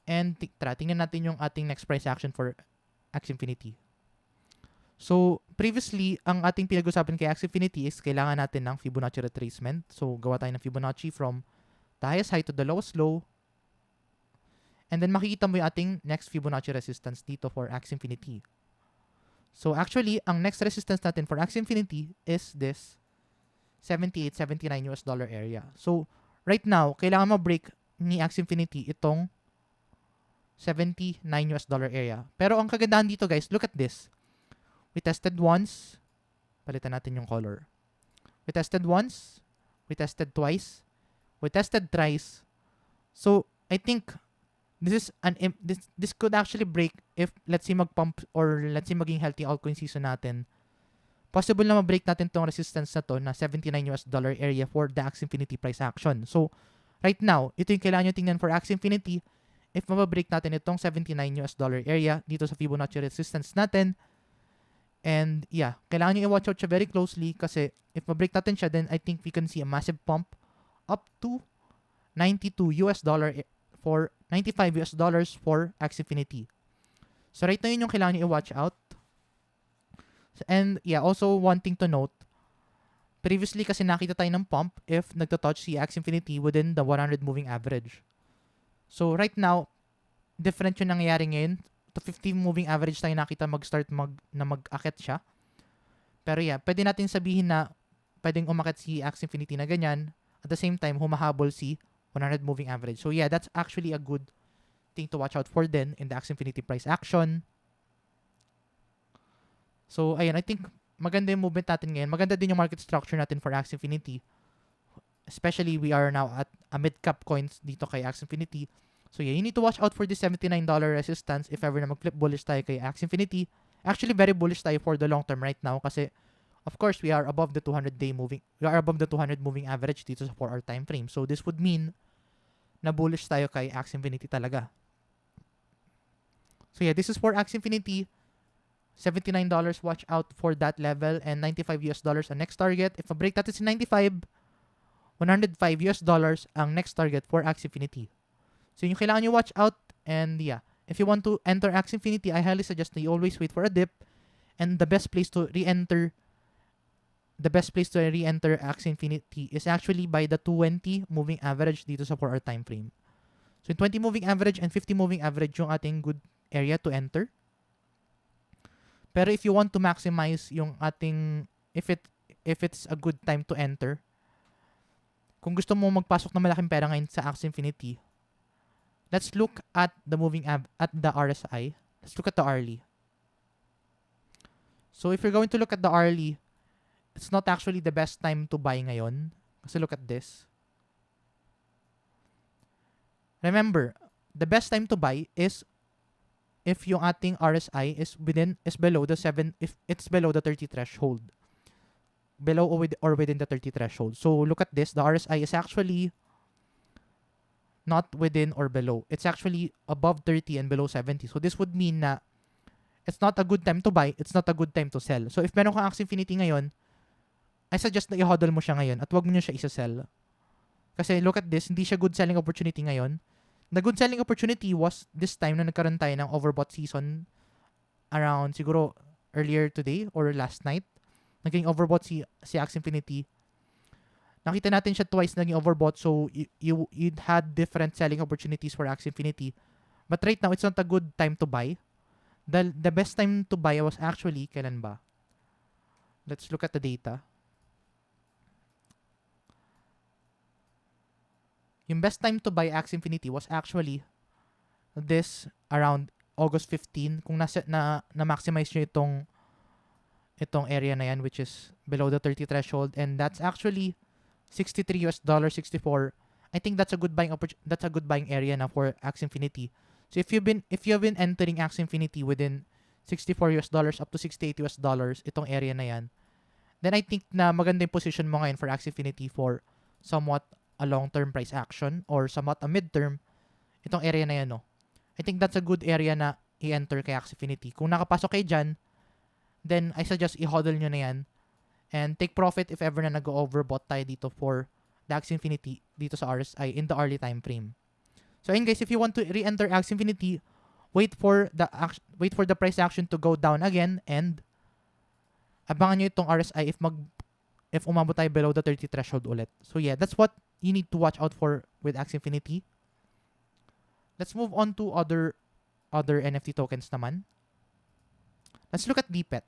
and tingnan natin yung ating next price action for Axie Infinity. So, previously, ang ating pinag-usapan kay Axie Infinity is kailangan natin ng Fibonacci retracement. So, gawa tayo ng Fibonacci from the highest high to the lowest low. And then, makikita mo yung ating next Fibonacci resistance dito for Axie Infinity. So, actually, ang next resistance natin for Axie Infinity is this 78-79 US dollar area. So, right now, kailangan ma-break ni Axie Infinity itong 79 US dollar area. Pero ang kagandahan dito, guys, look at this. We tested once. Palitan natin yung color. We tested once. We tested twice. We tested thrice. So, I think this could actually break if let's say mag-pump or let's say maging healthy altcoin season natin. Possible na ma-break natin tong resistance na to na 79 US dollar area for the Axie Infinity price action. So, right now, ito yung kailangan nyo tingnan for Axie Infinity. If mababreak natin itong 79 US dollar area dito sa Fibonacci resistance natin. And yeah, kailangan nyo i-watch out siya very closely kasi if mabreak natin siya, then I think we can see a massive pump up to 92 US dollar for 95 US dollars for Axie Infinity. So right now yun yung kailangan nyo i-watch out. And yeah, also one thing to note, previously kasi nakita tayo ng pump if nagtatouch si Axie Infinity within the 100 moving average. So right now, different yung nangyayari ngayon. To 50 moving average tayo nakita mag-akit siya. Pero yeah, pwede natin sabihin na pwedeng umakit si Axie Infinity na ganyan. At the same time, humahabol si 100 moving average. So yeah, that's actually a good thing to watch out for then in the Axie Infinity price action. So ayun, I think maganda yung movement natin ngayon. Maganda din yung market structure natin for Axie Infinity. Especially we are now at a mid-cap coins dito kay Axie Infinity. So yeah, you need to watch out for this $79 resistance if ever na mag-flip bullish tayo kay Axie Infinity. Actually, very bullish tayo for the long term right now kasi of course, we are above the 200 moving average dito sa 4-hour time frame. So this would mean na bullish tayo kay Axie Infinity talaga. So yeah, this is for Axie Infinity. $79, watch out for that level, and 95 US dollars ang next target. If ma-break natin si 95, 105 US dollars ang next target for Axie Infinity. So yung kailangan nyo watch out, and yeah, if you want to enter Axie Infinity, I highly suggest that you always wait for a dip, and the best place to re-enter Axie Infinity is actually by the 220 moving average dito sa 4-hour time frame. So 20 moving average and 50 moving average yung ating good area to enter. Pero if you want to maximize yung ating if it's a good time to enter, kung gusto mo magpasok ng malaking pera ngayon sa Axie Infinity, let's look at the at the RSI. Let's look at the hourly. So if you're going to look at the hourly, it's not actually the best time to buy ngayon. Kasi look at this. Remember, the best time to buy is if yung ating RSI is below the 7, if it's below the 30 threshold. Below or within the 30 threshold. So look at this. The RSI is actually not within or below. It's actually above 30 and below 70. So this would mean na it's not a good time to buy, it's not a good time to sell. So if meron kang Axie Infinity ngayon, I suggest na i-hodl mo siya ngayon at wag mo nyo siya isa-sell. Kasi look at this, hindi siya good selling opportunity ngayon. The good selling opportunity was this time na nagkaroon tayo ng overbought season around siguro earlier today or last night. Naging overbought si Axie Infinity. Nakita natin siya twice naging overbought, so you'd had different selling opportunities for Axie Infinity. But right now, it's not a good time to buy. The best time to buy was actually, kailan ba? Let's look at the data. Yung best time to buy Axie Infinity was actually this around August 15 kung na-maximize nyo itong area na yan, which is below the 30 threshold, and that's actually $63 US, 64. I think that's a good buying area na for Axie Infinity. So if you have been entering Axie Infinity within $64 up to $68 itong area na yan, then I think na maganda yung position mo ngayon for Axie Infinity for somewhat a long-term price action or somewhat a mid-term itong area na yan, no. I think that's a good area na i-enter kay Axie Infinity. Kung nakapasok kayo dyan, then I suggest i-hodl nyo na yan and take profit if ever na nag-overbought tayo dito for the Axie Infinity dito sa RSI in the early time frame. So ayun guys, if you want to re-enter Axie Infinity, wait for the price action to go down again and abangan nyo itong RSI if umabot tayo below the 30 threshold ulit. So yeah, that's what you need to watch out for with Axie Infinity. Let's move on to other NFT tokens naman. Let's look at DPET.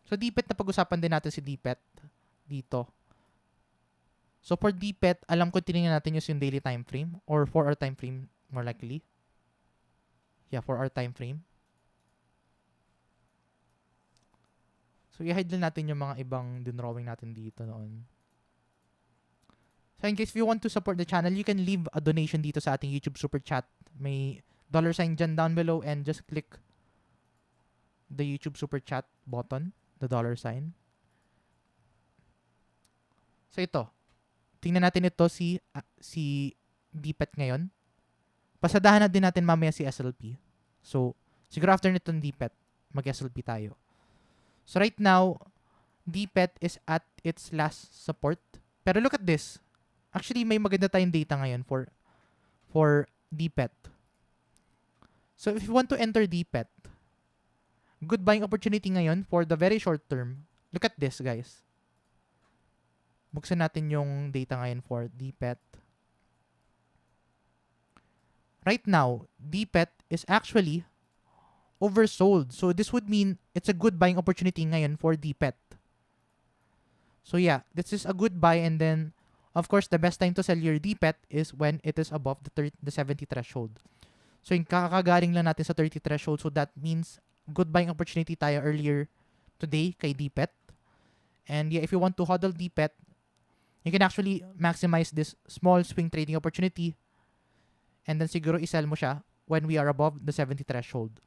So DPET, na pag-usapan din natin si DPET dito. So for DPET, alam ko tinignan natin yung daily time frame or 4-hour time frame more likely. Yeah, 4-hour time frame. So i-hide lang natin yung mga ibang dinrawing natin dito noon. So in case if you want to support the channel, you can leave a donation dito sa ating YouTube Super Chat. May $sign dyan down below and just click the YouTube Super Chat button, the $sign. So ito, tingnan natin ito si DPET ngayon. Pasadahan na din natin mamaya si SLP. So siguro after nitong DPET, mag-SLP tayo. So right now, DPET is at its last support. Pero look at this. Actually, may maganda tayong data ngayon for DPET. So if you want to enter DPET, good buying opportunity ngayon for the very short term. Look at this, guys. Buksan natin yung data ngayon for DPET. Right now, DPET is actually oversold. So this would mean it's a good buying opportunity ngayon for DPET. So yeah, this is a good buy, and then of course the best time to sell your DPET is when it is above the 70 threshold. So yung kakagaling lang natin sa 30 threshold, so that means good buying opportunity tayo earlier today kay DPET. And yeah, if you want to hodl DPET, you can actually maximize this small swing trading opportunity and then siguro isell mo siya when we are above the 70 threshold.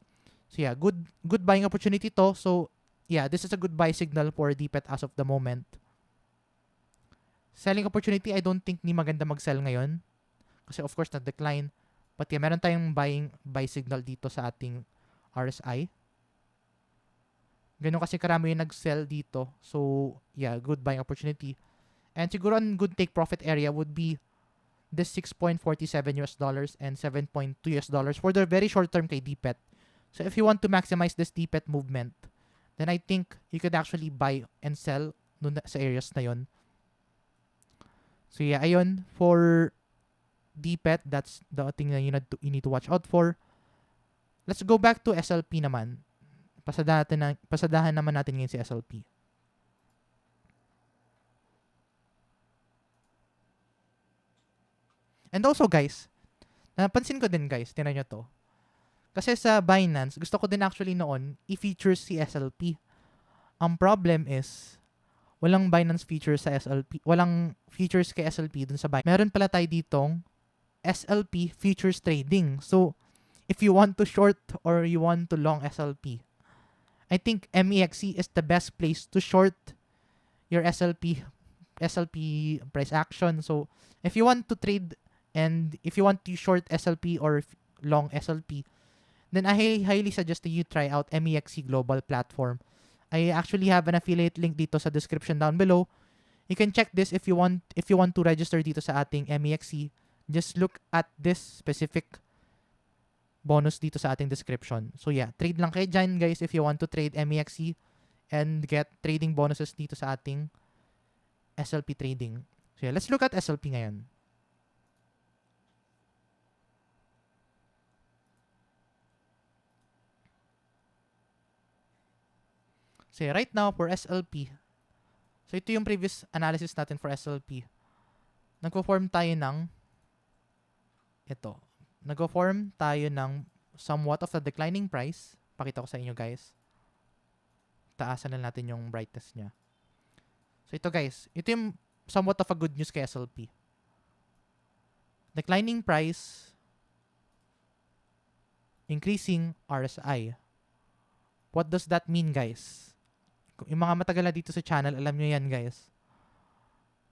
So yeah, good buying opportunity to. So yeah, this is a good buy signal for DPET as of the moment. Selling opportunity, I don't think ni maganda mag-sell ngayon. Kasi of course, na-decline. But yeah, meron tayong buy signal dito sa ating RSI. Ganun kasi karami yung nag-sell dito. So yeah, good buying opportunity. And siguro ang good take profit area would be this $6.47 and $7.2 for the very short term kay DPET. So if you want to maximize this DPET movement, then I think you could actually buy and sell dun sa areas na yon. So yeah, ayun, for DPET, that's the thing that you need to watch out for. Let's go back to SLP naman. Pasadahan naman natin ngayon si SLP. And also guys, napansin ko din guys, tingnan nyo to. Kasi sa Binance, gusto ko din actually noon i-feature si SLP. Ang problem is, walang Binance features sa SLP. Walang features kay SLP dun sa Binance. Meron pala tayo ditong SLP Futures Trading. So, if you want to short or you want to long SLP, I think MEXC is the best place to short your SLP price action. So, if you want to trade and if you want to short SLP or long SLP, then I highly suggest that you try out MEXC Global Platform. I actually have an affiliate link dito sa description down below. You can check this if you want to register dito sa ating MEXC. Just look at this specific bonus dito sa ating description. So yeah, trade lang kayo dyan guys if you want to trade MEXC and get trading bonuses dito sa ating SLP trading. So yeah, let's look at SLP ngayon. So right now for SLP, so ito yung previous analysis natin for SLP. Nagpo-form tayo ng ito. Nagpo-form tayo ng somewhat of a declining price. Pakita ko sa inyo guys. Taasan na natin yung brightness niya. So ito guys, ito yung somewhat of a good news kay SLP. Declining price, increasing RSI. What does that mean, guys? Yung mga matagal na dito sa channel, alam nyo yan, guys.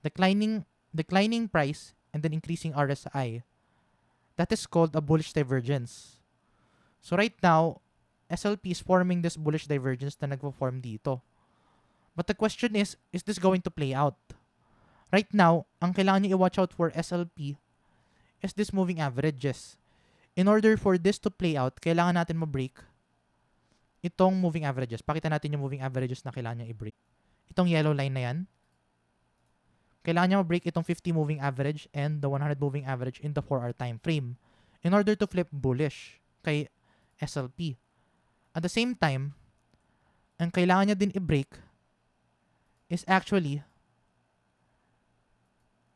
Declining price and then increasing RSI. That is called a bullish divergence. So right now, SLP is forming this bullish divergence na nagpo-form dito. But the question is this going to play out? Right now, ang kailangan nyo i-watch out for SLP is this moving averages. In order for this to play out, kailangan natin ma-break itong moving averages. Pakita natin yung moving averages na kailangan nyo i-break. Itong yellow line na yan. Kailangan nyo ma-break itong 50 moving average and the 100 moving average in the 4-hour time frame in order to flip bullish kay SLP. At the same time, ang kailangan nyo din i-break is actually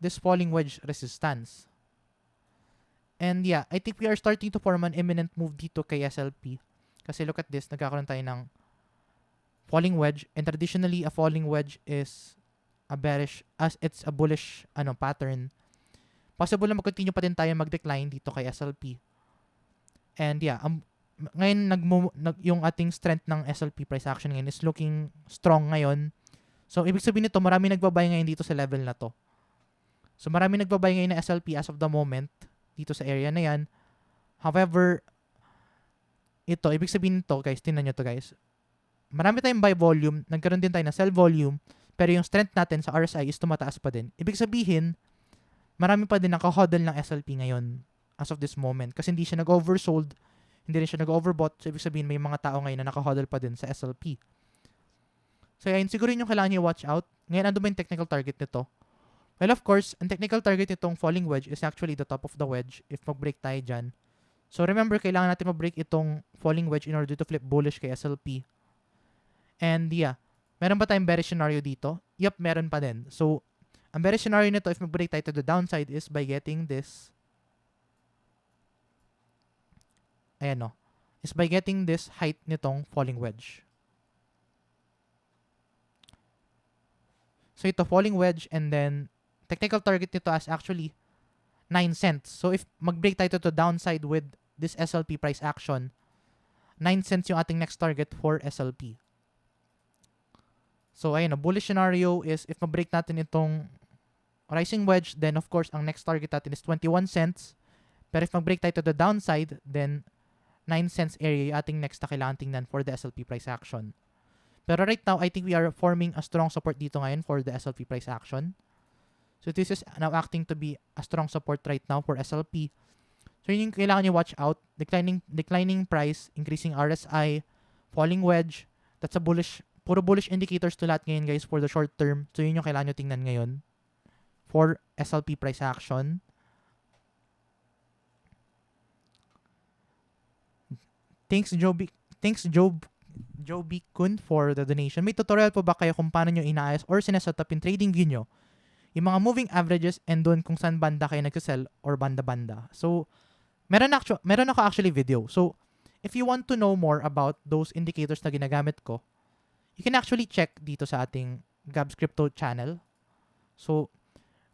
this falling wedge resistance. And yeah, I think we are starting to form an imminent move dito kay SLP. Kasi look at this, nagkakaroon tayo ng falling wedge. And traditionally, a falling wedge is a bearish, as it's a bullish pattern. Possible na mag-continue pa din tayo mag-decline dito kay SLP. And yeah, ngayon yung ating strength ng SLP price action ngayon is looking strong ngayon. So, ibig sabihin nito, marami nagbabay ngayon dito sa level na to. So, marami nagbabay ngayon na SLP as of the moment dito sa area na yan. However, ito, ibig sabihin nito, guys, tingnan nyo to, guys. Marami tayong buy volume, nagkaroon din tayo na sell volume, pero yung strength natin sa RSI is tumataas pa din. Ibig sabihin, marami pa din nakahodl ng SLP ngayon as of this moment. Kasi hindi siya nag-oversold, hindi rin siya nag-overbought. So, ibig sabihin, may mga tao ngayon na nakahodl pa din sa SLP. So, yun, siguro yung kailangan nyo watch out. Ngayon, ano ba yung technical target nito? Well, of course, ang technical target nitong falling wedge is actually the top of the wedge if mag-break tayo dyan. So, remember, kailangan natin mag-break itong falling wedge in order to flip bullish kay SLP. And yeah, meron ba tayong bearish scenario dito? Yup, meron pa din. So, ang bearish scenario nito if mag-break tayo to the downside is by getting this. Ayan no. Is by getting this height nitong falling wedge. So, ito, falling wedge and then technical target nito as actually 9 cents. So, if mag-break tayo to the downside with this SLP price action, 9 cents yung ating next target for SLP. So, ayun, a bullish scenario is if mag-break natin itong rising wedge, then of course, ang next target natin is 21 cents. Pero if mag-break tayo to the downside, then 9 cents area yung ating next na kailangan tingnan for the SLP price action. Pero right now, I think we are forming a strong support dito ngayon for the SLP price action. So, this is now acting to be a strong support right now for SLP. So, yun yung kailangan nyo watch out. Declining price, increasing RSI, falling wedge. That's a bullish, puro bullish indicators to lahat ngayon, guys, for the short term. So, yun yung kailangan nyo tingnan ngayon for SLP price action. Thanks, Joby Kun for the donation. May tutorial po ba kayo kung paano nyo inaayos or sineset up yung trading view nyo? Yung mga moving averages and doon kung saan banda kayo nagsasell or banda-banda. So, meron ako actually video. So, if you want to know more about those indicators na ginagamit ko, you can actually check dito sa ating Gabs Crypto channel. So,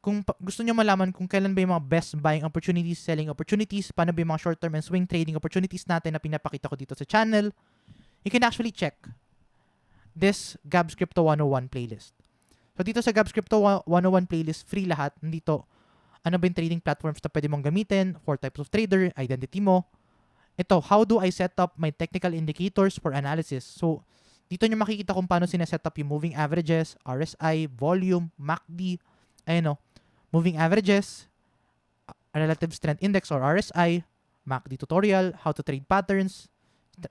kung gusto nyo malaman kung kailan ba yung mga best buying opportunities, selling opportunities, paano ba yung mga short-term and swing trading opportunities natin na pinapakita ko dito sa channel, you can actually check this Gabs Crypto 101 playlist. So, dito sa Gabs Crypto 101 playlist, free lahat. Nandito, ano ba yung trading platforms na pwede mong gamitin, 4 types of trader, identity mo. Ito, how do I set up my technical indicators for analysis? So, dito nyo makikita kung paano sineset up yung moving averages, RSI, volume, MACD, ayun o, moving averages, relative strength index or RSI, MACD tutorial, how to trade patterns,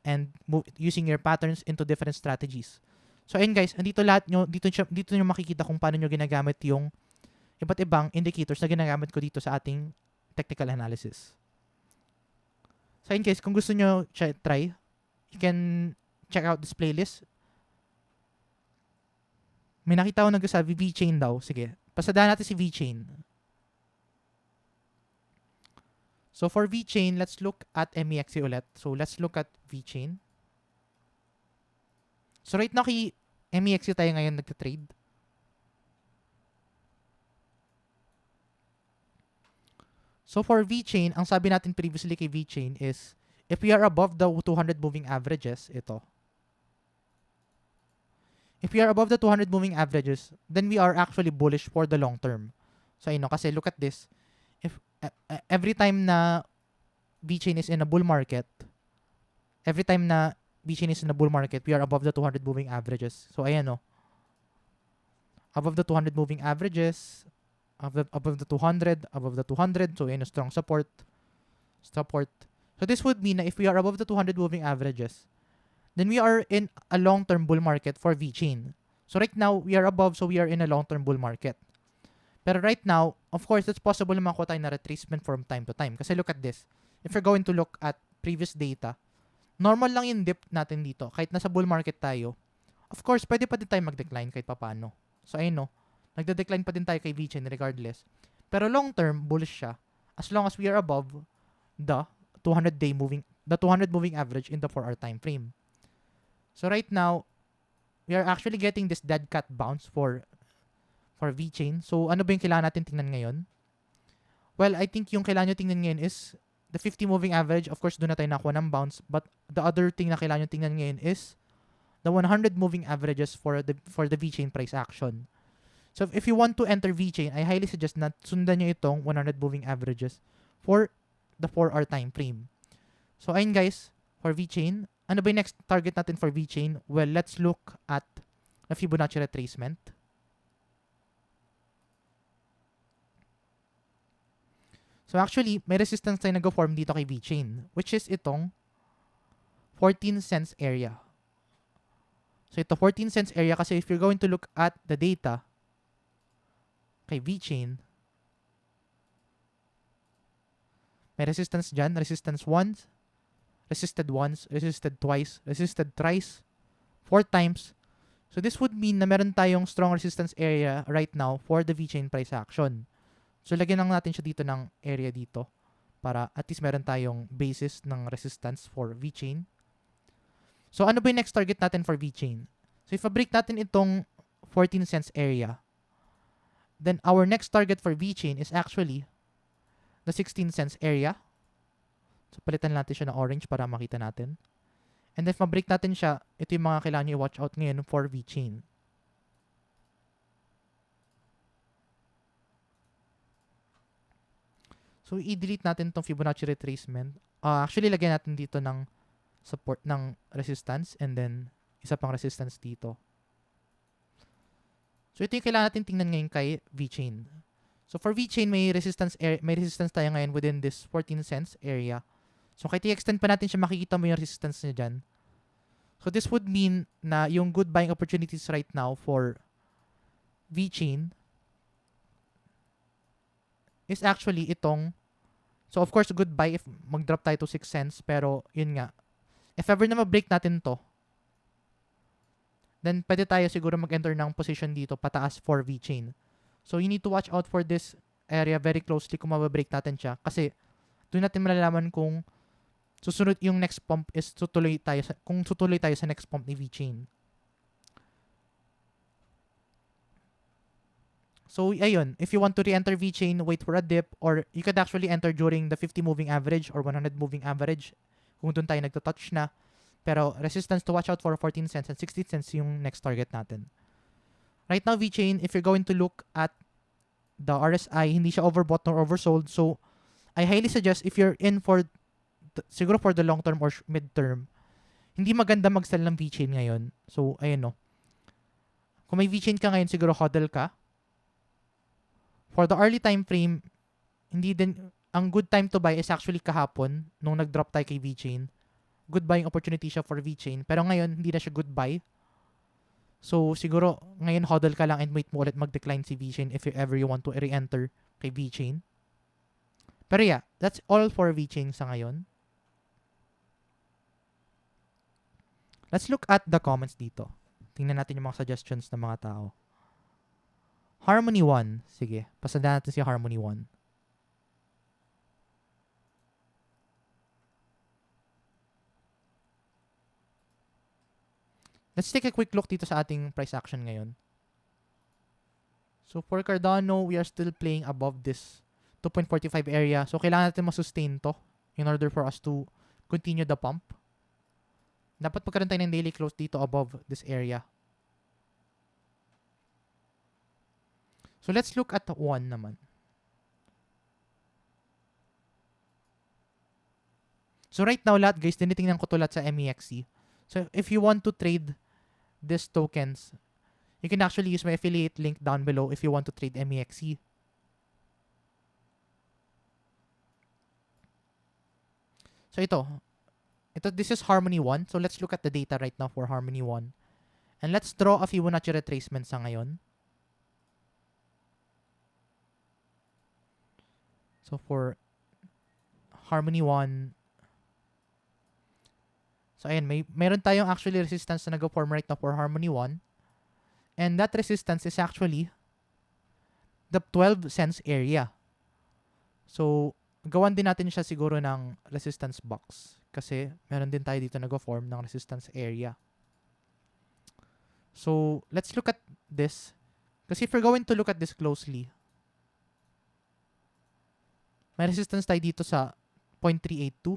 and using your patterns into different strategies. So, ayun guys, andito lahat nyo, dito nyo makikita kung paano nyo ginagamit yung iba't ibang indicators na ginagamit ko dito sa ating technical analysis. So, ayun guys, kung gusto nyo try, you can check out this playlist. May nakita ko nagsasabi VeChain daw. Sige, pasadahan natin si VeChain. So, for VeChain, let's look at MEXC ulit. So, let's look at VeChain. So, right now, kay MEXC tayo ngayon nagtatrade. So for VeChain, ang sabi natin previously kay VeChain is, if we are above the 200 moving averages, ito. If we are above the 200 moving averages, then we are actually bullish for the long term. So, kasi look at this. If every time na VeChain is in a bull market, we are above the 200 moving averages. So, ayan, above the 200 moving averages, above the 200, above the 200. So, strong support. So, this would mean na if we are above the 200 moving averages, then we are in a long-term bull market for VeChain. So, right now, we are above, so we are in a long-term bull market. Pero right now, of course, it's possible na makuha tayo na retracement from time to time. Kasi look at this. If you're going to look at previous data, normal lang yung dip natin dito. Kahit nasa bull market tayo, of course, pwede pa din tayo mag-decline kahit papano. So, nagde-decline pa din tayo kay VeChain regardless. Pero long-term, bullish siya. As long as we are above the 200 moving average in the 4-hour time frame. So, right now, we are actually getting this dead cat bounce for VeChain. So, ano ba yung kailangan natin tingnan ngayon? Well, I think yung kailangan nyo tingnan ngayon is the 50 moving average. Of course, doon na tayo nakuha ng bounce. But the other thing na kailangan nyo tingnan ngayon is the 100 moving averages for the VeChain price action. So, if you want to enter VeChain, I highly suggest na sundan nyo itong 100 moving averages for the 4-hour time frame. So, ayun guys, for VeChain, ano ba yung next target natin for VeChain? Well, let's look at the Fibonacci retracement. So actually, may resistance tayo nag-form dito kay VeChain, which is itong 14 cents area. So ito 14 cents area kasi if you're going to look at the data kay VeChain, may resistance dyan, resistance once, resisted once, resisted twice, resisted thrice, 4 times. So this would mean na meron tayong strong resistance area right now for the VeChain price action. So, lagyan lang natin siya dito ng area dito para at least meron tayong basis ng resistance for VeChain. So, ano ba yung next target natin for VeChain? So, if break natin itong 14 cents area, then our next target for VeChain is actually the 16 cents area. So, palitan natin siya ng orange para makita natin. And if ma-break natin siya, ito yung mga kailangan nyo i-watch out ngayon for VeChain. So, i-delete natin itong Fibonacci retracement. Actually, lagyan natin dito ng support ng resistance and then isa pang resistance dito. So, ito yung kailangan natin tingnan ngayon kay VeChain. So, for VeChain, may resistance tayo ngayon within this 14 cents area. So, kahit i-extend pa natin siya, makikita mo yung resistance niya dyan. So, this would mean na yung good buying opportunities right now for VeChain is actually itong, so of course, good buy if mag-drop tayo to 6 cents, pero yun nga, if ever na ma-break natin to, then pwede tayo siguro mag-enter ng position dito pataas for VeChain. So you need to watch out for this area very closely kung ma-break natin siya, kasi doon natin malalaman kung susunod yung next pump is tutuloy tayo sa next pump ni VeChain. So, ayun, if you want to re-enter VeChain, wait for a dip, or you could actually enter during the 50 moving average or 100 moving average kung doon tayo nagtouch na. Pero, resistance to watch out for 14 cents and 16 cents yung next target natin. Right now, VeChain, if you're going to look at the RSI, hindi siya overbought nor oversold. So, I highly suggest if you're in for, siguro for the long term or mid-term, hindi maganda mag-sell ng VeChain ngayon. So, ayun Kung may VeChain ka ngayon, siguro hodl ka. For the early time frame, ang good time to buy is actually kahapon nung nag-drop tayo kay VeChain. Good buying opportunity siya for VeChain. Pero ngayon, hindi na siya good buy. So, siguro, ngayon hodl ka lang and wait mo ulit mag-decline si VeChain if you want to re-enter kay VeChain. Pero yeah, that's all for VeChain sa ngayon. Let's look at the comments dito. Tingnan natin yung mga suggestions ng mga tao. Harmony 1. Sige, pasadaan natin si Harmony 1. Let's take a quick look dito sa ating price action ngayon. So, for Cardano, we are still playing above this 2.45 area. So, kailangan natin masustain to in order for us to continue the pump. Dapat magkaroon tayo ng daily close dito above this area. So, let's look at 1 naman. So, right now, lahat guys, tinitingnan ko to lahat sa MEXC. So, if you want to trade these tokens, you can actually use my affiliate link down below if you want to trade MEXC. So, this is Harmony 1. So, let's look at the data right now for Harmony 1. And let's draw a Fibonacci retracement sa ngayon. So, for Harmony 1, so, ayan, meron tayong actually resistance na nag-form right now for Harmony 1. And that resistance is actually the 12 cents area. So, gawan din natin siya siguro ng resistance box. Kasi, meron din tayo dito nag-form ng resistance area. So, let's look at this. Kasi if we're going to look at this closely, may resistance tayo dito sa 0.382.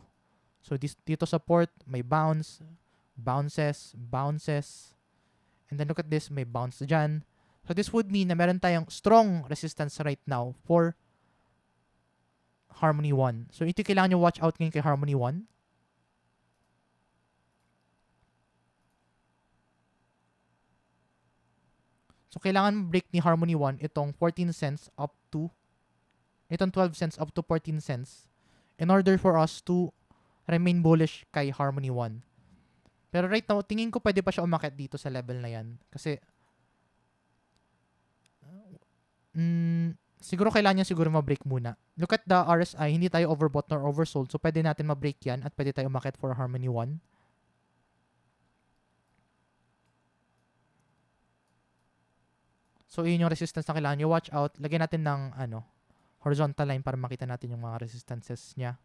So, dito support, may bounce, bounces, and then look at this, may bounce dyan. So, this would mean na meron tayong strong resistance right now for Harmony 1. So, ito kailangan nyo watch out ngayon kay Harmony 1. So, kailangan break ni Harmony 1 itong 14 cents up to, itong 12 cents up to 14 cents in order for us to remain bullish kay Harmony 1. Pero right now, tingin ko pwede pa siya umakyat dito sa level na yan. Kasi, siguro kailangan niya siguro ma-break muna. Look at the RSI, hindi tayo overbought nor oversold. So, pwede natin ma-break yan at pwede tayo umakyat for Harmony 1. So, yun yung resistance na kailangan nyo. Watch out. Lagyan natin ng horizontal line para makita natin yung mga resistances niya.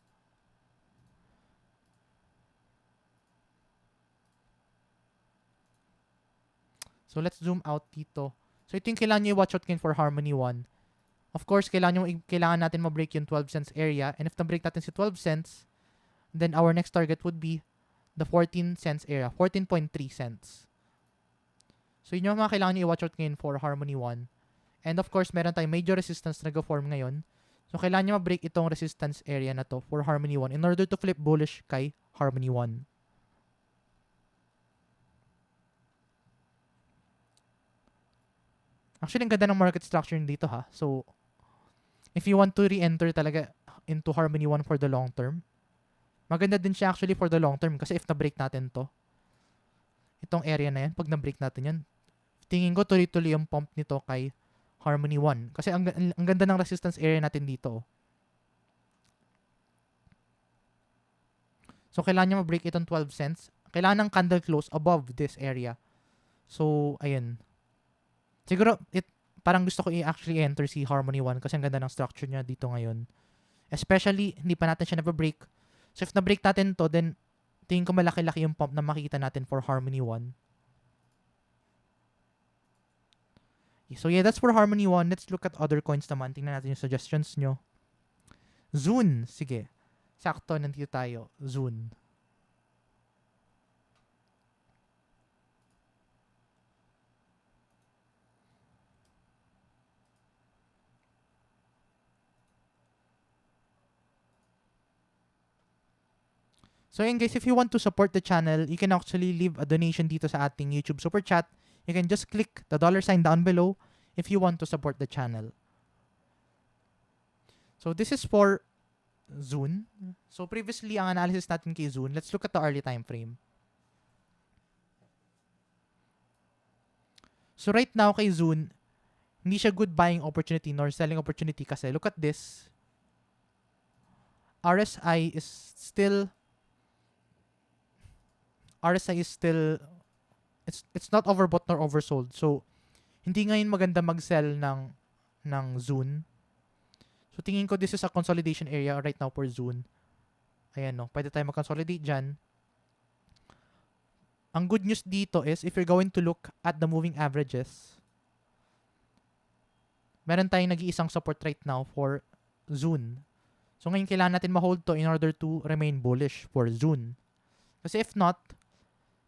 So, let's zoom out dito. So, ito yung kailangan nyo i-watch out ngayon for Harmony 1. Of course, kailangan natin ma-break yung 12 cents area. And if na-break natin si 12 cents, then our next target would be the 14 cents area. 14.3 cents. So, yun yung mga kailangan nyo i-watch out ngayon for Harmony 1. And of course, meron tayong major resistance na nag-form ngayon. So, kailangan nyo ma-break itong resistance area na to for Harmony 1 in order to flip bullish kay Harmony 1. Actually, ang ganda ng market structure dito ha. So, if you want to re-enter talaga into Harmony 1 for the long term, maganda din siya actually for the long term kasi if na-break natin to, itong area na yan, pag na-break natin yan, tingin ko tuloy-tuloy yung pump nito kay Harmony 1. Kasi ang ganda ng resistance area natin dito. So, kailangan niya ma-break itong 12 cents. Kailangan ng candle close above this area. So, ayun. Siguro, parang gusto ko i-actually enter si Harmony 1 kasi ang ganda ng structure niya dito ngayon. Especially, hindi pa natin siya na-break. So, if na-break natin to, then tingin ko malaki-laki yung pump na makikita natin for Harmony 1. So, yeah, that's for Harmony 1. Let's look at other coins naman. Tingnan natin yung suggestions nyo. Zune. Sige. Sakto, nandito tayo. Zune. So yun guys, if you want to support the channel, you can actually leave a donation dito sa ating YouTube Super Chat. You can just click the $sign down below if you want to support the channel. So this is for Zune. So previously, ang analysis natin kay Zune, let's look at the early time frame. So right now kay Zune, hindi siya good buying opportunity nor selling opportunity kasi look at this. RSI is still it's not overbought nor oversold. So hindi ngayon maganda mag-sell ng Zune. So tingin ko this is a consolidation area right now for Zune. Ayan no, pwede tayo mag-consolidate dyan. Ang good news dito is if you're going to look at the moving averages, meron tayong nag-iisang support right now for June. So ngayon kailangan natin ma-hold to in order to remain bullish for June. Kasi if not,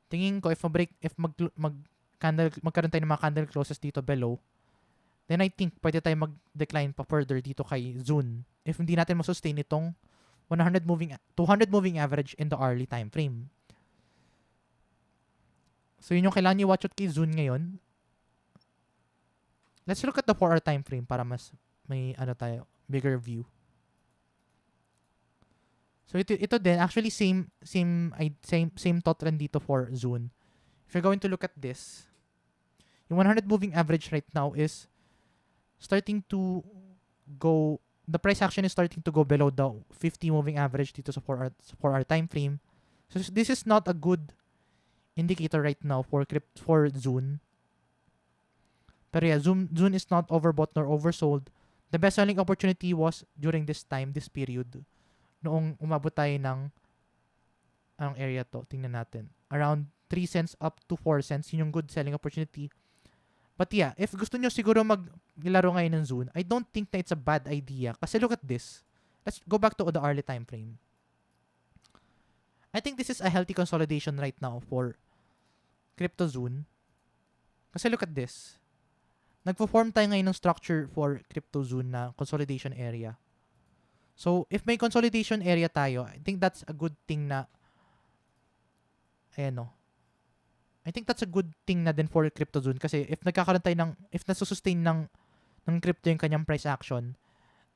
tingin ko if magkaroon tayo ng mga candle closes dito below, then I think pwede tayo mag-decline pa further dito kay June if hindi natin masustain itong 200 moving average in the early time frame. So yun yung kailangan i-watch out kay June ngayon. Let's look at the 4-hour time frame para mas may bigger view. So ito din actually same thought rin dito for June. If you're going to look at this, yung 100 moving average right now is starting to go, the price action is starting to go below the 50 moving average dito sa 4-hour time frame. So this is not a good indicator right now for June. Pero yeah, June is not overbought nor oversold. The best selling opportunity was during this period. Noong umabot tayo ng anong area to, tingnan natin. Around 3 cents up to 4 cents, yun yung good selling opportunity. But yeah, if gusto nyo siguro maglaro ngayon ng June, I don't think na it's a bad idea. Kasi look at this. Let's go back to the early time frame. I think this is a healthy consolidation right now for Crypto June. Kasi look at this. Nagpo-form tayo ngayon ng structure for Crypto June na consolidation area. So, if may consolidation area tayo, I think that's a good thing na I think that's a good thing na din for Crypto June kasi if nagkakaroon tayo if nasusustain ng crypto yung kanyang price action,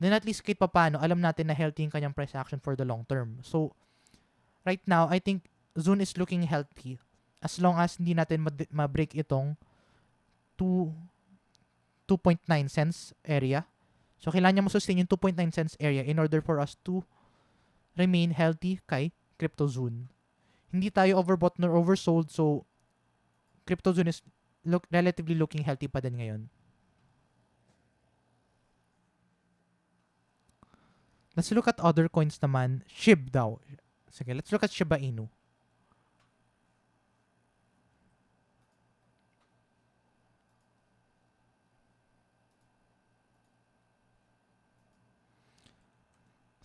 then at least kahit paano, alam natin na healthy yung kanyang price action for the long term. So, right now, I think June is looking healthy as long as hindi natin ma-break itong 2.9 cents area. So, kailangan niya masustain yung 2.9 cents area in order for us to remain healthy kay Crypto June. Hindi tayo overbought nor oversold, so Crypto June is relatively looking healthy pa din ngayon. Let's look at other coins naman. SHIB daw. Sige, let's look at Shiba Inu.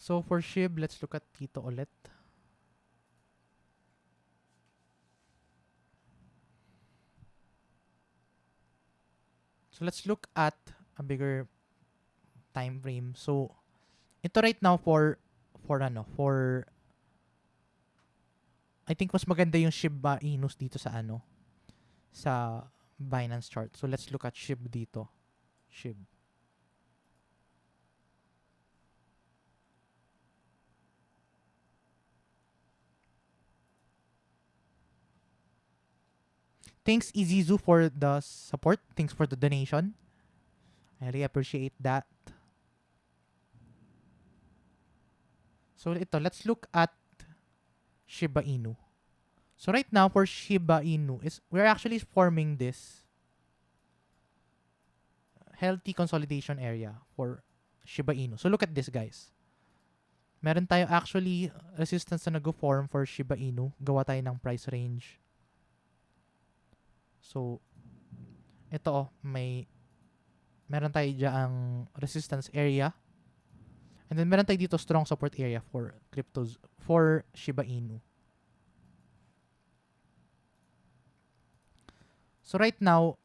So for SHIB, let's look at dito ulit. So let's look at a bigger time frame. So ito right now for I think mas maganda yung Shiba Inus dito sa sa Binance chart. So let's look at SHIB dito. SHIB. Thanks Izizu for the support. Thanks for the donation. I really appreciate that. So ito, let's look at Shiba Inu. So right now for Shiba Inu we're actually forming this healthy consolidation area for Shiba Inu. So look at this, guys. Meron tayo actually resistance na nag-form for Shiba Inu. Gawa tayo ng price range. So, ito meron tayo dyang resistance area. And then meron tayo dito strong support area for Shiba Inu. So right now,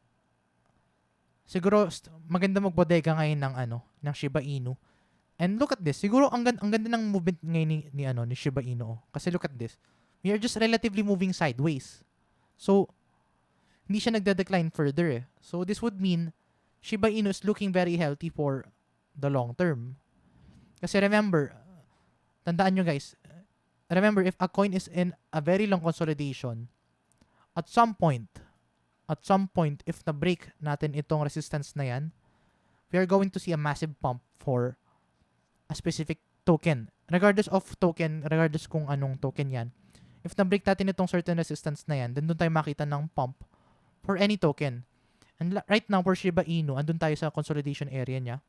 siguro maganda magbodega ngayon ng Shiba Inu. And look at this. Siguro ang ganda ng movement ngayon ni Shiba Inu. Kasi look at this. We are just relatively moving sideways. So, hindi siya nagde-decline further eh. So, this would mean Shiba Inu is looking very healthy for the long term. Kasi remember, tandaan nyo guys, remember if a coin is in a very long consolidation, at some point, if na-break natin itong resistance na yan, we are going to see a massive pump for a specific token. Regardless kung anong token yan, if na-break natin itong certain resistance na yan, then doon tayo makita ng pump for any token. And right now, for Shiba Inu, andun tayo sa consolidation area niya.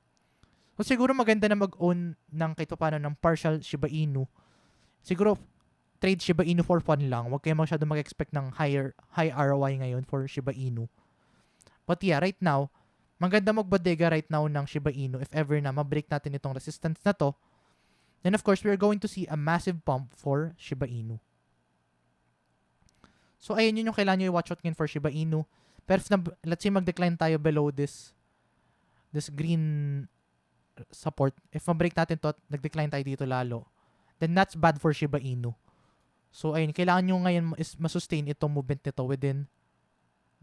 So, siguro maganda na mag-own ng kahit paano ng partial Shiba Inu. Siguro, trade Shiba Inu for fun lang. Huwag kayo masyado mag-expect ng high ROI ngayon for Shiba Inu. But yeah, right now, maganda magbodega right now ng Shiba Inu if ever na ma-break natin itong resistance na to. Then of course, we're going to see a massive pump for Shiba Inu. So ayun yun yung kailangan nyo i-watch out ngayon for Shiba Inu. Pero if let's say mag-decline tayo below this green support, if ma-break natin to at nag-decline tayo dito lalo, then that's bad for Shiba Inu. So ayun, kailangan nyo ngayon is masustain itong movement nito within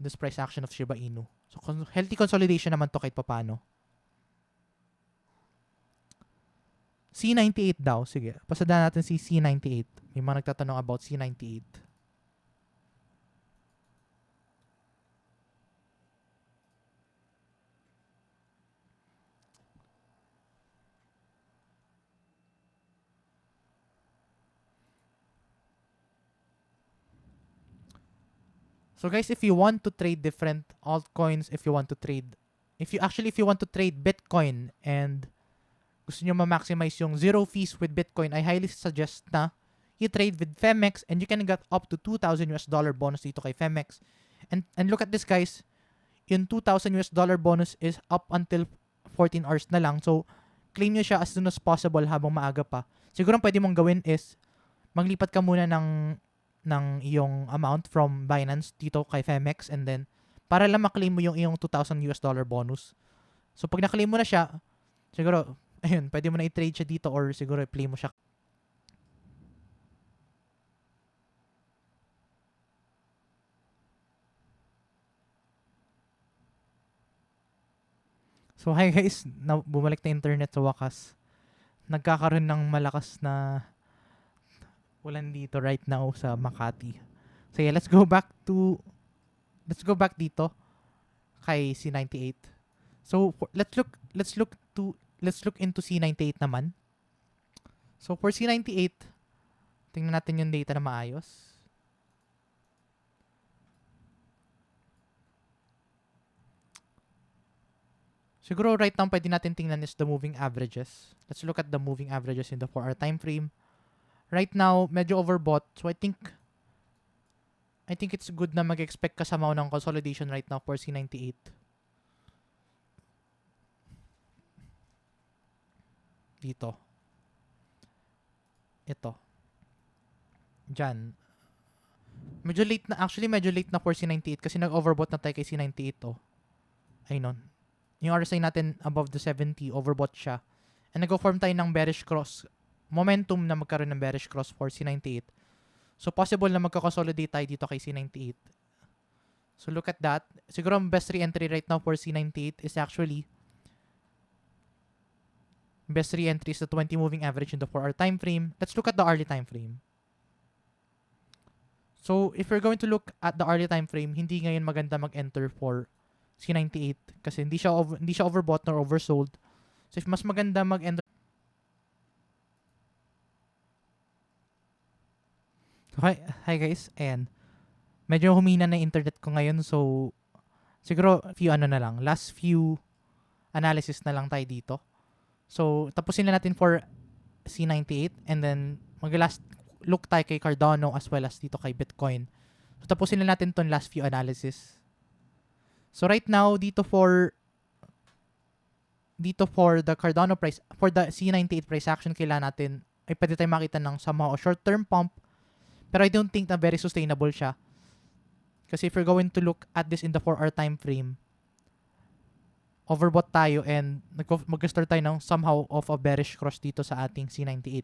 this price action of Shiba Inu. So healthy consolidation naman to kahit papano. C98 daw. Sige, pasadaan natin si C98. May mga nagtatanong about C98. So guys, if you want to trade different altcoins, if you want to trade Bitcoin and gusto nyo ma-maximize yung zero fees with Bitcoin, I highly suggest na you trade with Femex and you can get up to $2,000 bonus dito kay Femex. And look at this guys, yung $2,000 bonus is up until 14 hours na lang. So claim nyo siya as soon as possible habang maaga pa. Siguro ang pwede mong gawin is maglipat ka muna ng iyong amount from Binance dito kay Femex and then para lang maklaim mo yung iyong $2,000 bonus. So pag naklaim mo na siya, siguro ayun, pwede mo na i-trade siya dito or siguro i-play mo siya. So hi guys, bumalik na internet sa wakas. Nagkakaroon ng malakas na ulan dito right now sa Makati. So yeah, let's go back dito kay C98. So let's look into C98 naman. So for C98, tingnan natin yung data na maayos. Siguro right now pwede natin tingnan is the moving averages. Let's look at the moving averages in the 4-hour time frame. Right now, medyo overbought. So I think it's good na mag-expect ka somehow ng consolidation right now for C98. Dito. Ito. Diyan. Medyo late na for C98 kasi nag-overbought na tayo kay C98 oh. Ayun. Yung RSI natin above the 70, overbought siya. And nag-form tayo ng bearish cross. Momentum na magkaroon ng bearish cross for C98. So, possible na magka-consolidate tayo dito kay C98. So, look at that. Siguro ang best re-entry right now for C98 is actually best re-entry is the 20 moving average in the 4-hour time frame. Let's look at the hourly time frame. So, if you're going to look at the hourly time frame, hindi ngayon maganda mag-enter for C98 kasi hindi siya overbought nor oversold. So, if mas maganda mag-enter Hi guys, and medyo humina na internet ko ngayon so siguro last few analysis na lang tayo dito. So tapusin na natin for C98 and then mag-last look tayo kay Cardano as well as dito kay Bitcoin. So tapusin na natin ton last few analysis. So right now dito for the Cardano price, for the C98 price action, kailangan natin ay pwede tayo makita ng somehow short-term pump. Pero I don't think na very sustainable siya. Kasi if you're going to look at this in the 4-hour time frame, overbought tayo and mag-start tayo ng somehow of a bearish cross dito sa ating C98.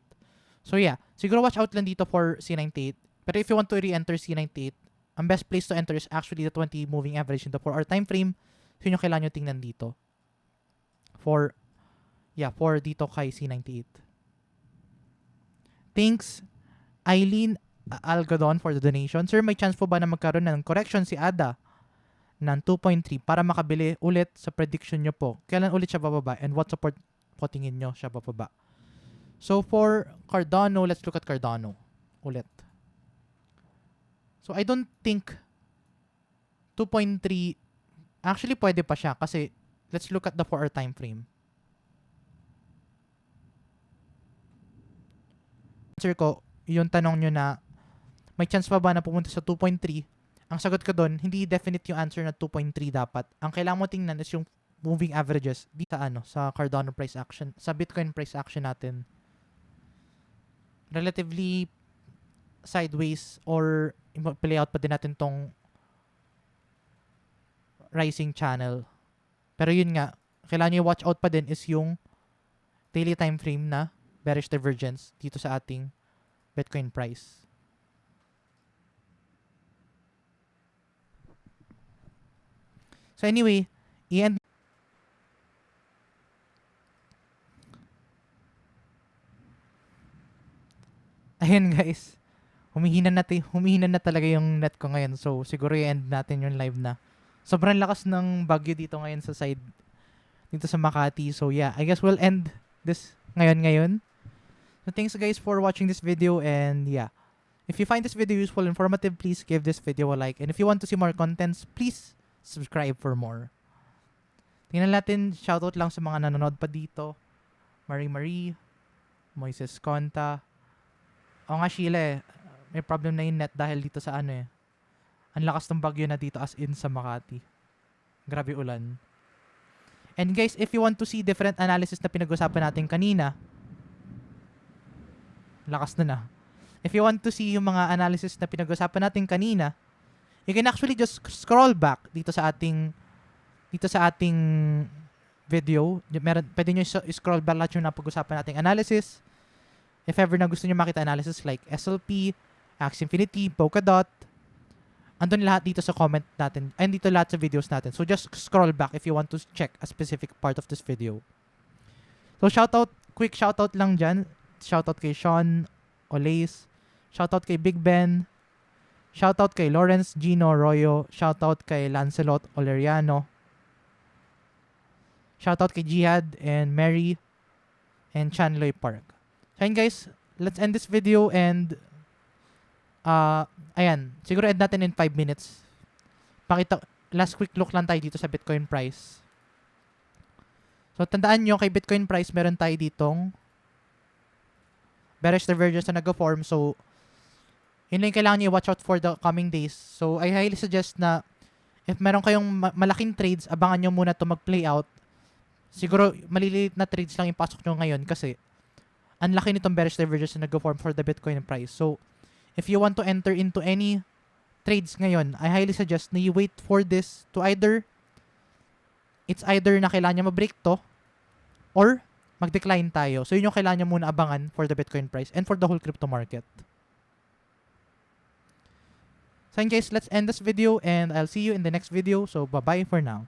So yeah, siguro watch out lang dito for C98. Pero if you want to re-enter C98, ang best place to enter is actually the 20 moving average in the 4-hour time frame. So yun yung kailangan nyo tingnan dito. For dito kay C98. Thanks, Eileen Algodon for the donation. Sir, may chance po ba na magkaroon ng correction si ADA ng 2.3 para makabili ulit sa prediction nyo po? Kailan ulit siya bababa and what support po tingin nyo siya bababa? So for Cardano, let's look at Cardano ulit. So I don't think 2.3 actually pwede pa siya kasi let's look at the 4-hour time frame. Answer ko, yung tanong nyo na may chance pa ba na pumunta sa 2.3? Ang sagot ko doon, hindi definite yung answer na 2.3 dapat. Ang kailangan mo tingnan is yung moving averages dito sa sa Cardano price action, sa Bitcoin price action natin. Relatively sideways or play out pa din natin tong rising channel. Pero yun nga, kailangan nyo watch out pa din is yung daily time frame na bearish divergence dito sa ating Bitcoin price. So anyway, i-end. Ayun guys, humihina na talaga yung net ko ngayon. So siguro i-end natin yung live na. Sobrang lakas ng bagyo dito ngayon sa side dito sa Makati. So yeah, I guess we'll end this ngayon. So thanks guys for watching this video, and yeah. If you find this video useful and informative, please give this video a like. And if you want to see more contents, please subscribe for more. Tingnan natin, shoutout lang sa mga nanonood pa dito. Marie, Moises Conta. O nga Sheila may problem na yung net dahil dito sa ang lakas ng bagyo na dito as in sa Makati. Grabe ulan. And guys, if you want to see different analysis na pinag-usapan natin kanina, lakas na. If you want to see yung mga analysis na pinag-usapan natin kanina, you can actually just scroll back dito sa ating video. Pwede nyo scroll back lahat yung napag-usapan nating analysis. If ever na gusto nyo makita analysis like SLP, Axie Infinity, Polkadot, andun lahat dito sa comment natin, and dito lahat sa videos natin. So just scroll back if you want to check a specific part of this video. So quick shoutout lang dyan. Shoutout kay Sean Olays, shoutout kay Big Ben, shoutout kay Lawrence Gino Royo, shoutout kay Lancelot Oleriano, shoutout kay Jihad and Mary and Chanloy Park. So yun guys, let's end this video, and ayan, siguro end natin in 5 minutes. Last quick look lang tayo dito sa Bitcoin price. So tandaan nyo, kay Bitcoin price meron tayo ditong bearish divergence na nag-form. So yun lang kailangan nyo watch out for the coming days. So I highly suggest na if meron kayong malaking trades, abangan nyo muna to mag-play out. Siguro maliliit na trades lang ipasok nyo ngayon kasi ang laki nitong bearish divergence na nag-form for the Bitcoin price. So if you want to enter into any trades ngayon, I highly suggest na you wait for this to either na kailangan nyo ma-break to or mag-decline tayo. So yun yung kailangan nyo muna abangan for the Bitcoin price and for the whole crypto market. So yun guys, let's end this video and I'll see you in the next video. So bye-bye for now.